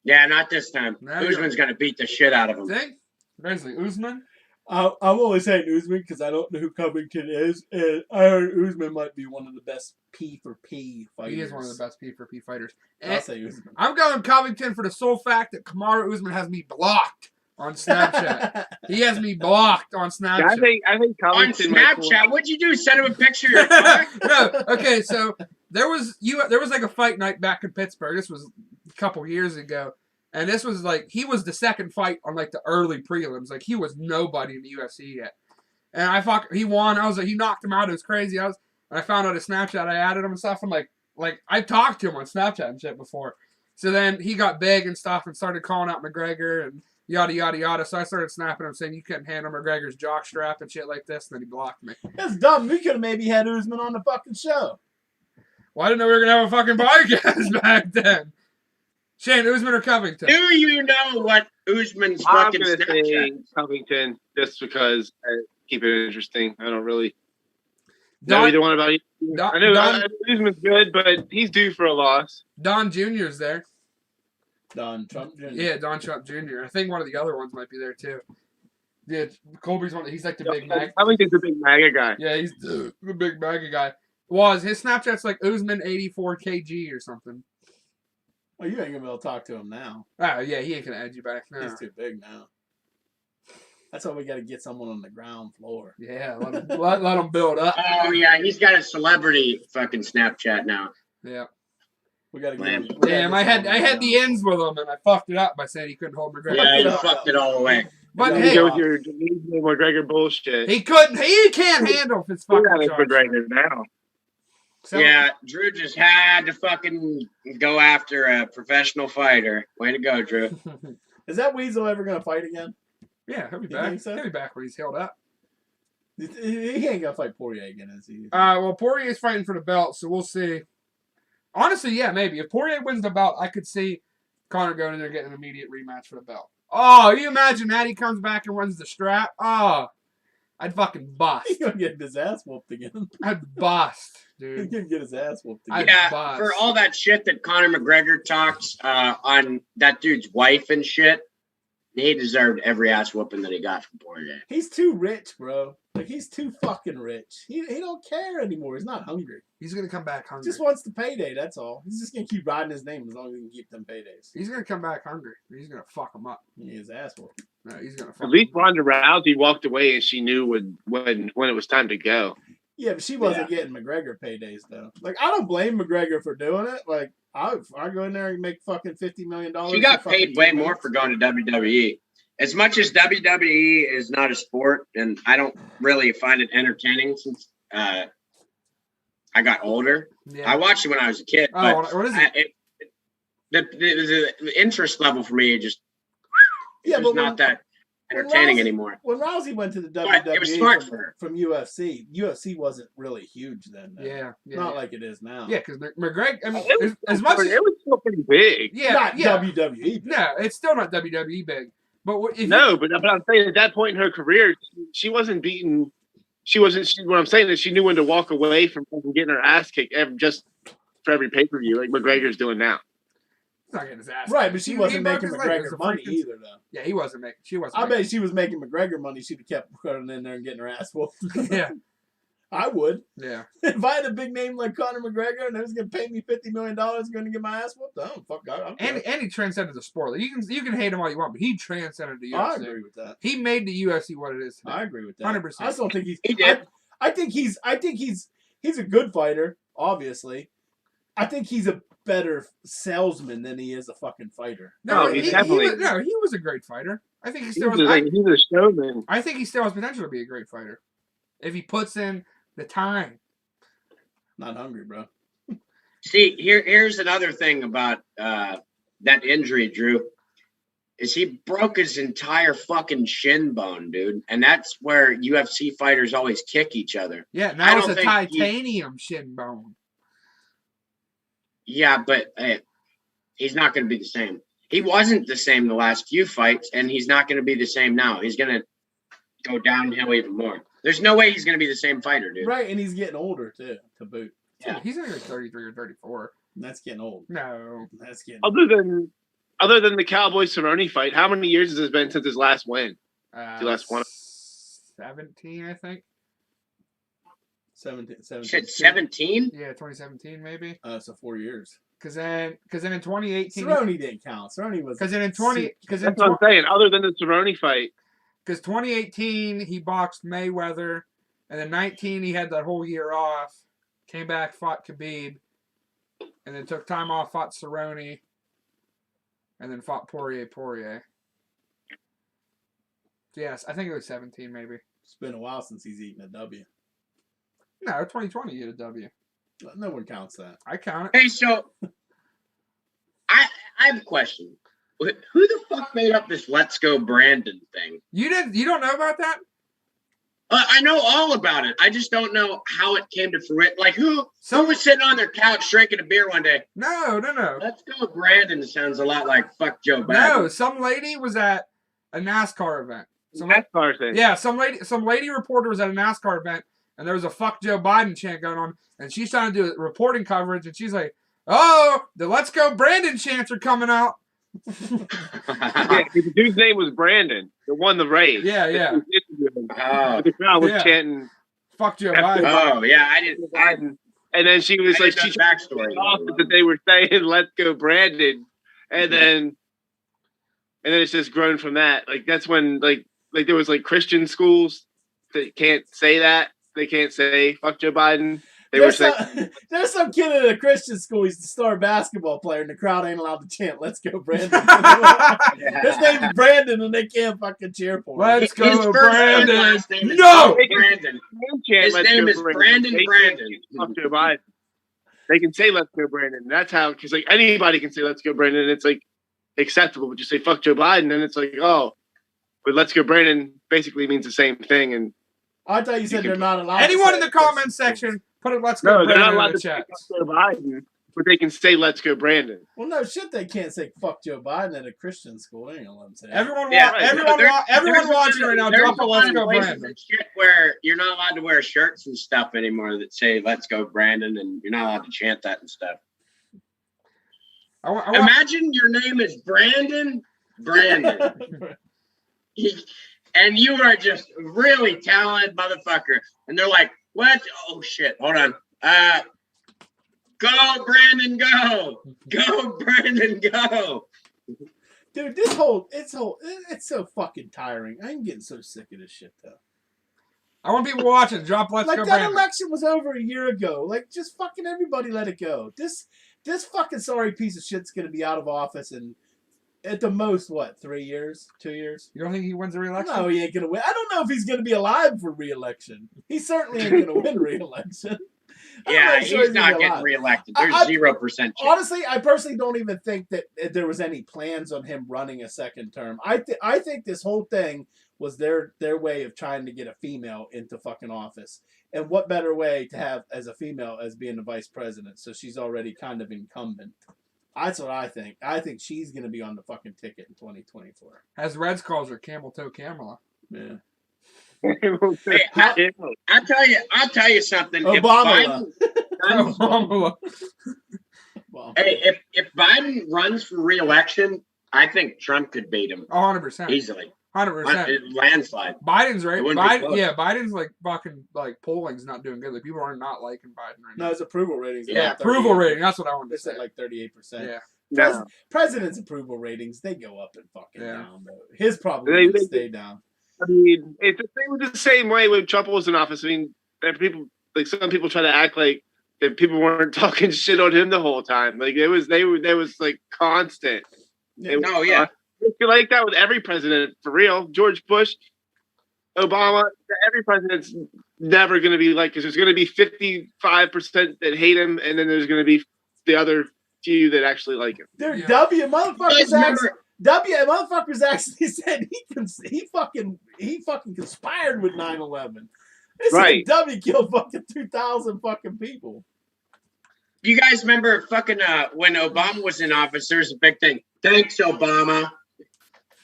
Yeah, not this time. No, Usman's going to beat the shit out of him. Think? Basically, Usman. I'm only saying Usman because I don't know who Covington is, and I heard Usman might be one of the best P for P fighters. He is one of the best P for P fighters. I'll And say Usman. I'm going Covington for the sole fact that Kamaru Usman has me blocked on Snapchat. He has me blocked on Snapchat. Yeah, I think On Covington might pull- Snapchat, what'd you do? Send him a picture of your car? No, okay, so there was like a fight night back in Pittsburgh. This was a couple years ago. And this was like, he was the second fight on like the early prelims. Like he was nobody in the UFC yet. And he won. I was like, he knocked him out. It was crazy. I found out his Snapchat. I added him and stuff. I'm like I talked to him on Snapchat and shit before. So then he got big and stuff and started calling out McGregor and yada, yada, yada. So I started snapping him saying you couldn't handle McGregor's jock strap and shit like this. And then he blocked me. That's dumb. We could have maybe had Usman on the fucking show. Well, I didn't know we were going to have a fucking podcast back then. Shane, Usman or Covington? Do you know what Usman's I'm fucking gonna say Snapchat? Covington just because I keep it interesting. I don't really know Don, either one about either. Don- I know Don- Usman's good, but he's due for a loss. Don Jr.'s there. Don Trump Jr. Yeah, Don Trump Jr. I think one of the other ones might be there too. Yeah, Colby's one. He's like the big mag. Covington's a big MAGA guy. Yeah, he's the big MAGA guy. His Snapchat's like Usman 84 kg or something. Oh, you ain't gonna be able to talk to him now. Oh yeah, he ain't gonna add you back now. He's too big now. That's why we got to get someone on the ground floor. Yeah, let him build up. Oh, yeah, he's got a celebrity fucking Snapchat now. Yeah. We got to get Man. him. we gotta Damn, get I had someone on the ground ends with him and I fucked it up by saying he couldn't hold McGregor. Yeah, you Yeah. fucked it all away. But Yeah, You hey, go with your McGregor bullshit. he can't handle his We're fucking not charge. McGregor now. So, Yeah, Drew just had to fucking go after a professional fighter. Way to go, Drew. Is that Weasel ever gonna fight again? yeah, he'll be You back. think so? He'll be back when he's held up. He ain't gonna fight Poirier again, is he? Well, Poirier's fighting for the belt, so we'll see. Honestly, yeah, maybe. If Poirier wins the belt, I could see Conor going in there getting an immediate rematch for the belt. Oh, you imagine that he comes back and runs the strap? Oh, I'd fucking bust. He's gonna get his ass whooped again. I'd bust, He's dude. gonna get his ass whooped I- again. Yeah, bust. for all that shit that Conor McGregor talks on that dude's wife and shit, he deserved every ass whooping that he got from Poirier. He's too rich, bro. Like he's too fucking rich. He don't care anymore. He's not hungry. He's gonna come back He hungry. just wants the payday. That's all. He's just gonna keep riding his name as long as he can keep them paydays. He's gonna come back hungry. He's gonna fuck him up. He his ass whooped. No, he's gonna fuck At least him up. Ronda Rousey walked away and she knew when it was time to go. Yeah, but she wasn't getting McGregor paydays though. Like I don't blame McGregor for doing it. Like I go in there and make fucking $50 million. She got for fucking paid way 2 more minutes. for going to WWE. As much as WWE is not a sport, and I don't really find it entertaining since I got older. Yeah. I watched it when I was a kid, Oh, but what is it? the interest level for me just Yeah, was but not that entertaining anymore. When Rousey went to the But it was WWE smart for her. from UFC wasn't really huge then. though. Yeah, yeah, Not like it is now. yeah. Because McGregor, I mean, It was as much as it was still pretty big. yeah, Not yeah. WWE. No, it's still not WWE big. But if No, but I'm saying at that point in her career, she wasn't beaten. What I'm saying is she knew when to walk away from getting her ass kicked just for every pay per view, like McGregor's doing now. he's not getting his ass. Right, kicked. but she He wasn't broke making his leg. It was McGregor a money freaking- either, though. Yeah, he wasn't making. She wasn't. I making- bet if she was making McGregor money, she'd have kept going in there and getting her ass whooped. Yeah, I would. yeah. If I had a big name like Conor McGregor and they was gonna pay me $50 million, going to get my ass whooped, I don't fuck. And he transcended the sport. Like, you can hate him all you want, but he transcended the I UFC. agree with that. He made the UFC what it is today. I agree with that. 100%. I just don't think he's. He did. I think he's a good fighter. Obviously, I think he's a better salesman than he is a fucking fighter. No, he's definitely- he was a great fighter. I think he still has, He's a showman. I think he still has potential to be a great fighter if he puts in the time. Not hungry, bro. See, here's another thing about that injury, Drew. Is he broke his entire fucking shin bone, dude. And that's where UFC fighters always kick each other. Yeah, I now it's don't a think he- titanium shin bone. Yeah, but he's not going to be the same. He wasn't the same the last few fights, and he's not going to be the same now. He's going to go downhill even more. There's no way he's going to be the same fighter, dude. Right, and he's getting older too, to boot. Yeah. He's only like 33 or 34. That's getting old. No. That's getting. Other than the Cowboy Cerrone fight, how many years has it been since his last win? He last won. 17, I think. 17. Shit, 17? Yeah, 2017 maybe. So 4 years. Because then in 2018, Cerrone didn't count. Cerrone was. because then in That's what I'm saying. Other than the Cerrone fight, because 2018 he boxed Mayweather, and then 19 he had that whole year off, came back, fought Khabib, and then took time off, fought Cerrone, and then fought Poirier. So yes, I think it was 17 maybe. It's been a while since he's eaten a W. No, 2020 he had a W. No one counts that. I count it. Hey, so I have a question. Who the fuck made up this "Let's Go Brandon" thing? You don't know about that? I know all about it. I just don't know how it came to fruition. Like who was sitting on their couch drinking a beer one day? No. Let's go, Brandon. Sounds a lot like fuck Joe Biden. No, some lady was at a NASCAR event. NASCAR thing. Yeah, some lady reporter was at a NASCAR event, and there was a "fuck Joe Biden" chant going on, and she's trying to do reporting coverage, and she's like, "Oh, the Let's Go Brandon chants are coming out." Yeah, the dude's name was Brandon. The won the race. Yeah. The crowd was chanting, "Fuck Joe Biden." Oh yeah, I didn't. Biden. And then she was like, she backstory that they were saying, "Let's go, Brandon," and then it's just grown from that. Like that's when like there was like Christian schools that can't say that. They can't say "fuck Joe Biden." There's some kid at a Christian school. He's the star basketball player, and the crowd ain't allowed to chant "Let's go, Brandon." His name's Brandon, and they can't fucking cheer for him. Let's go, Brandon. No, Brandon. His name is Brandon. Fuck Joe Biden. They can say "Let's go, Brandon." That's how, because like anybody can say "Let's go, Brandon," and it's like acceptable. But you say "fuck Joe Biden," and it's like, oh, but "Let's go, Brandon" basically means the same thing. And I thought you said they're not allowed. Anyone in the comment section, put it "Let's go, no, they're not Brandon" allowed in the to say chat. "Fuck Joe Biden," but they can say "Let's go, Brandon." Well, no shit, they can't say "fuck Joe Biden" at a Christian school. They ain't gonna let them say that. Everyone There's watching right now, there's drop a "Let's go, places Brandon." and shit where you're not allowed to wear shirts and stuff anymore that say "Let's go, Brandon," and you're not allowed to chant that and stuff. Imagine your name is Brandon, and you are just really talented motherfucker, and they're like, "What? Oh shit! Hold on. Go, Brandon, go! Go, Brandon, go!" Dude, it's so fucking tiring. I'm getting so sick of this shit though. I want people watching. Drop "Let's like go, that Brandon." election was over a year ago. Like, just fucking everybody let it go. This fucking sorry piece of shit's gonna be out of office in at the most 3 years, 2 years. You don't think he wins the re-election? No, he ain't gonna win. I don't know if he's gonna be alive for re-election. He certainly ain't gonna win re-election. Yeah, he's not getting reelected. There's 0% chance. Honestly, I personally don't even think that there was any plans on him running a second term. I think this whole thing was their way of trying to get a female into fucking office. And what better way to have as a female as being the vice president? So she's already kind of incumbent. That's what I think. I think she's going to be on the fucking ticket in 2024. As Reds calls her, Camel Toe Kamala. Yeah. Hey, I'll tell you something. Obama. If Biden runs for re-election, I think Trump could beat him 100%. easily. 100%. Landslide. Biden's right. Biden's like fucking like polling's not doing good. Like people are not liking Biden right now. No, his approval ratings. Yeah, approval rating. That's what I wanted to say. It's at like 38%. Yeah. President's approval ratings, they go up and fucking down. Though. His probably will stay down. I mean, it's the same way when Trump was in office. I mean, people like some people try to act like that people weren't talking shit on him the whole time. Like there was like constant. Yeah. It's like that with every president for real. George Bush, Obama, every president's never going to be like, because there's going to be 55% that hate him, and then there's going to be the other few that actually like him. Dude, motherfuckers actually said he fucking conspired with 9/11. Right. W killed fucking 2,000 fucking people. You guys remember fucking when Obama was in office? There's a big thing. Thanks, Obama.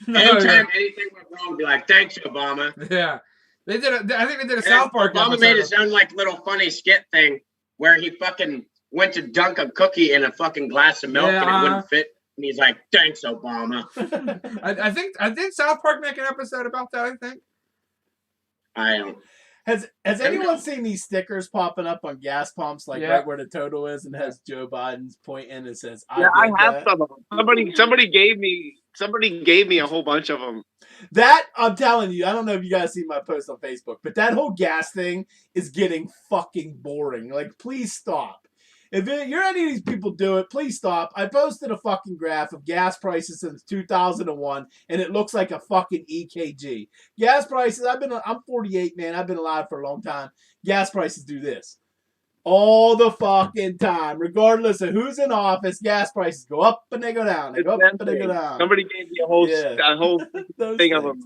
Anytime anything went wrong, be like, "Thanks, Obama." Yeah, they did. I think they did a South Park. Obama made his own like little funny skit thing where he fucking went to dunk a cookie in a fucking glass of milk and it wouldn't fit. And he's like, thanks, Obama. I think South Park make an episode about that. I think. I don't. Has anyone seen these stickers popping up on gas pumps, like right where the total is, and has Joe Biden's point in and says, I have some of them. Somebody gave me a whole bunch of them. That, I'm telling you, I don't know if you guys see my post on Facebook, but that whole gas thing is getting fucking boring. Like, please stop. If you're any of these people do it, please stop. I posted a fucking graph of gas prices since 2001, and it looks like a fucking EKG. Gas prices, I'm 48, man. I've been alive for a long time. Gas prices do this all the fucking time. Regardless of who's in office, gas prices go up and they go down. They go up and they go down. Somebody gave me a whole thing of them.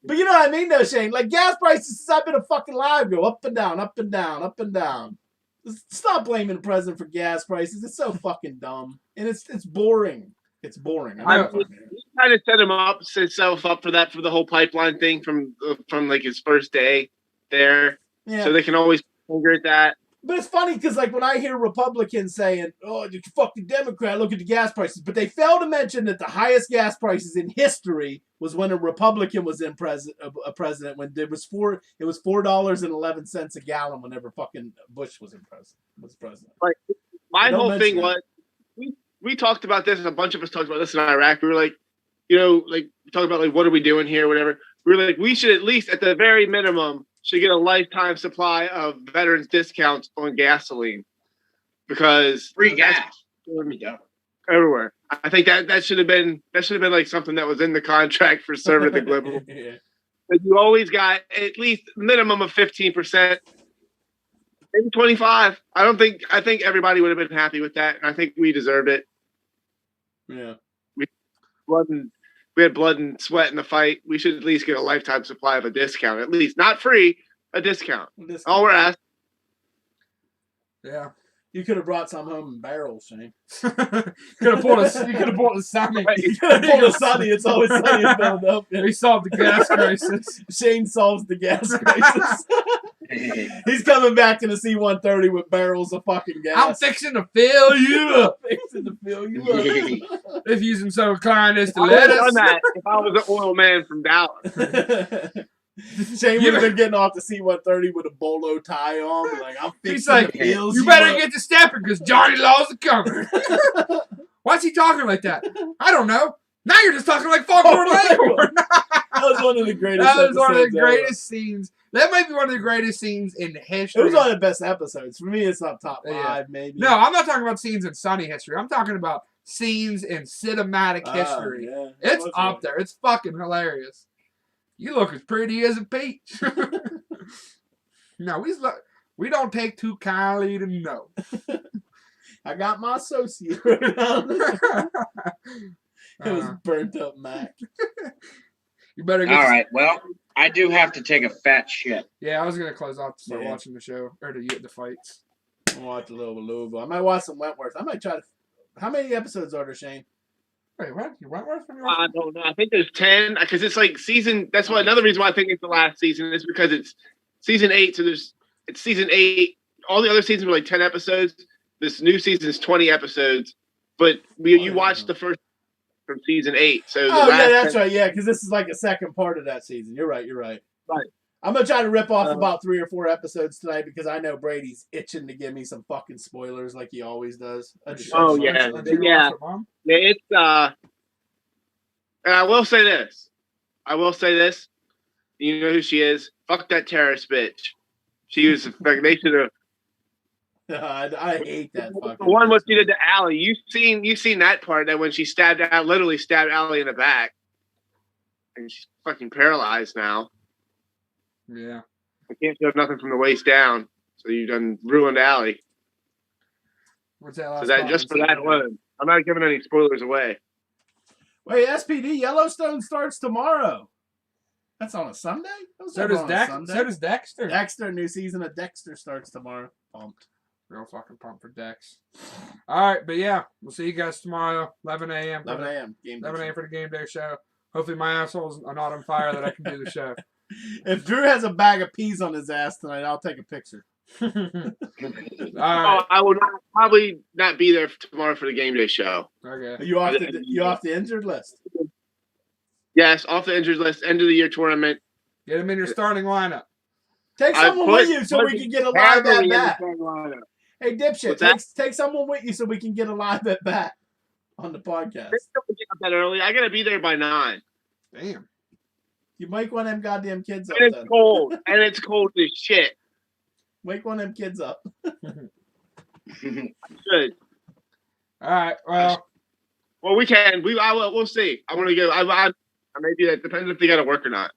But you know what I mean, though, Shane? Like, gas prices since I've been fucking alive go up and down, up and down, up and down. Stop blaming the president for gas prices. It's so fucking dumb, and it's boring. It's boring. He kind of set himself up for that, for the whole pipeline thing from like his first day there. Yeah. So they can always finger at that. But it's funny because, like, when I hear Republicans saying, "Oh, you fucking Democrat, look at the gas prices," but they fail to mention that the highest gas prices in history was when a Republican was in president. When it was $4.11 a gallon. Whenever fucking Bush was president. Like, my whole thing was, we talked about this, and a bunch of us talked about this in Iraq. We were like, we talked about like, what are we doing here, whatever. We were like, we should at least, at the very minimum, should get a lifetime supply of veterans discounts on gasoline, because free gas everywhere. I think that should have been like something that was in the contract for serving the global. Yeah. But you always got at least minimum of 15%, maybe 25%. I think everybody would have been happy with that, and I think we deserved it. Yeah. We had blood and sweat in the fight. We should at least get a lifetime supply of a discount, at least not free, a discount. All we're asking. Yeah. You could have brought some home in barrels, Shane. You could have bought a Sunny. You could have bought a Sunny. It's always sunny in Philadelphia. We solved the gas crisis. Shane solves the gas crisis. He's coming back in the C-130 with barrels of fucking gas. I'm fixing to fill you up. If using so inclined as to I would let have us. done that if I was an oil man from Dallas. Shane would have been getting off the C-130 with a bolo tie on. Like, I'm fixing He's like, the pills. you better get to stepping because Johnny Law's coming. Why's he talking like that? I don't know. Now you're just talking like Foghorn Leghorn. That was one of the greatest That was one of the episodes greatest scenes. That might be one of the greatest scenes in history. It was one of the best episodes. For me, it's not top 5, maybe. No, I'm not talking about scenes in Sunny history. I'm talking about scenes in cinematic history. Yeah. It's up there. It's fucking hilarious. You look as pretty as a peach. No, we don't take too kindly to no. I got my associate right now. It was burnt up Mac. You better get. All right. Well, I do have to take a fat shit. Yeah, I was gonna close off to start watching the show or the fights. I'll watch a little Louisville. I might watch some Wentworth. I might try to. How many episodes are there, Shane? Wait, what? You Wentworth from your? I don't know. I think there's 10 because it's like season. That's why another reason why I think it's the last season is because it's season 8. So it's season 8. All the other seasons were like 10 episodes. This new season is 20 episodes. But you watched the first from season 8. So that's right. Yeah, because this is like a second part of that season. You're right. Right. I'm gonna try to rip off about 3 or 4 episodes tonight because I know Brady's itching to give me some fucking spoilers like he always does. Yeah. It's and I will say this. You know who she is? Fuck that terrorist bitch. She was like they should have. I hate that fucking. The one what she did to Allie. You've seen that part that when she literally stabbed Allie in the back, and she's fucking paralyzed now. Yeah. I can't feel nothing from the waist down, so you done ruined Allie. What's that last? So that just for that alone, I'm not giving any spoilers away. Wait, SPD Yellowstone starts tomorrow. That's on a Sunday? So does Dexter. Dexter, new season of Dexter starts tomorrow. Pumped. Real fucking pumped for Dex. All right, but yeah, we'll see you guys tomorrow, 11 a.m. 11 a.m. 11 a.m. for the game day show. Hopefully my assholes are not on fire that I can do the show. If Drew has a bag of peas on his ass tonight, I'll take a picture. All Oh, right. I will probably not be there tomorrow for the game day show. Okay. Are you off the injured list? Yes, off the injured list, end of the year tournament. Get him in your starting lineup. Take someone with you so we can get a live at bat. Hey, dipshit, take someone with you so we can get a live at bat on the podcast. Get up that early. I gotta be there by 9. Damn. You wake one of them goddamn kids up. And it's Then. cold. And it's cold as shit. Wake one of them kids up. Good. All right. Well, we can. We'll see. I want to go. I may do that. Depends if they got to work or not.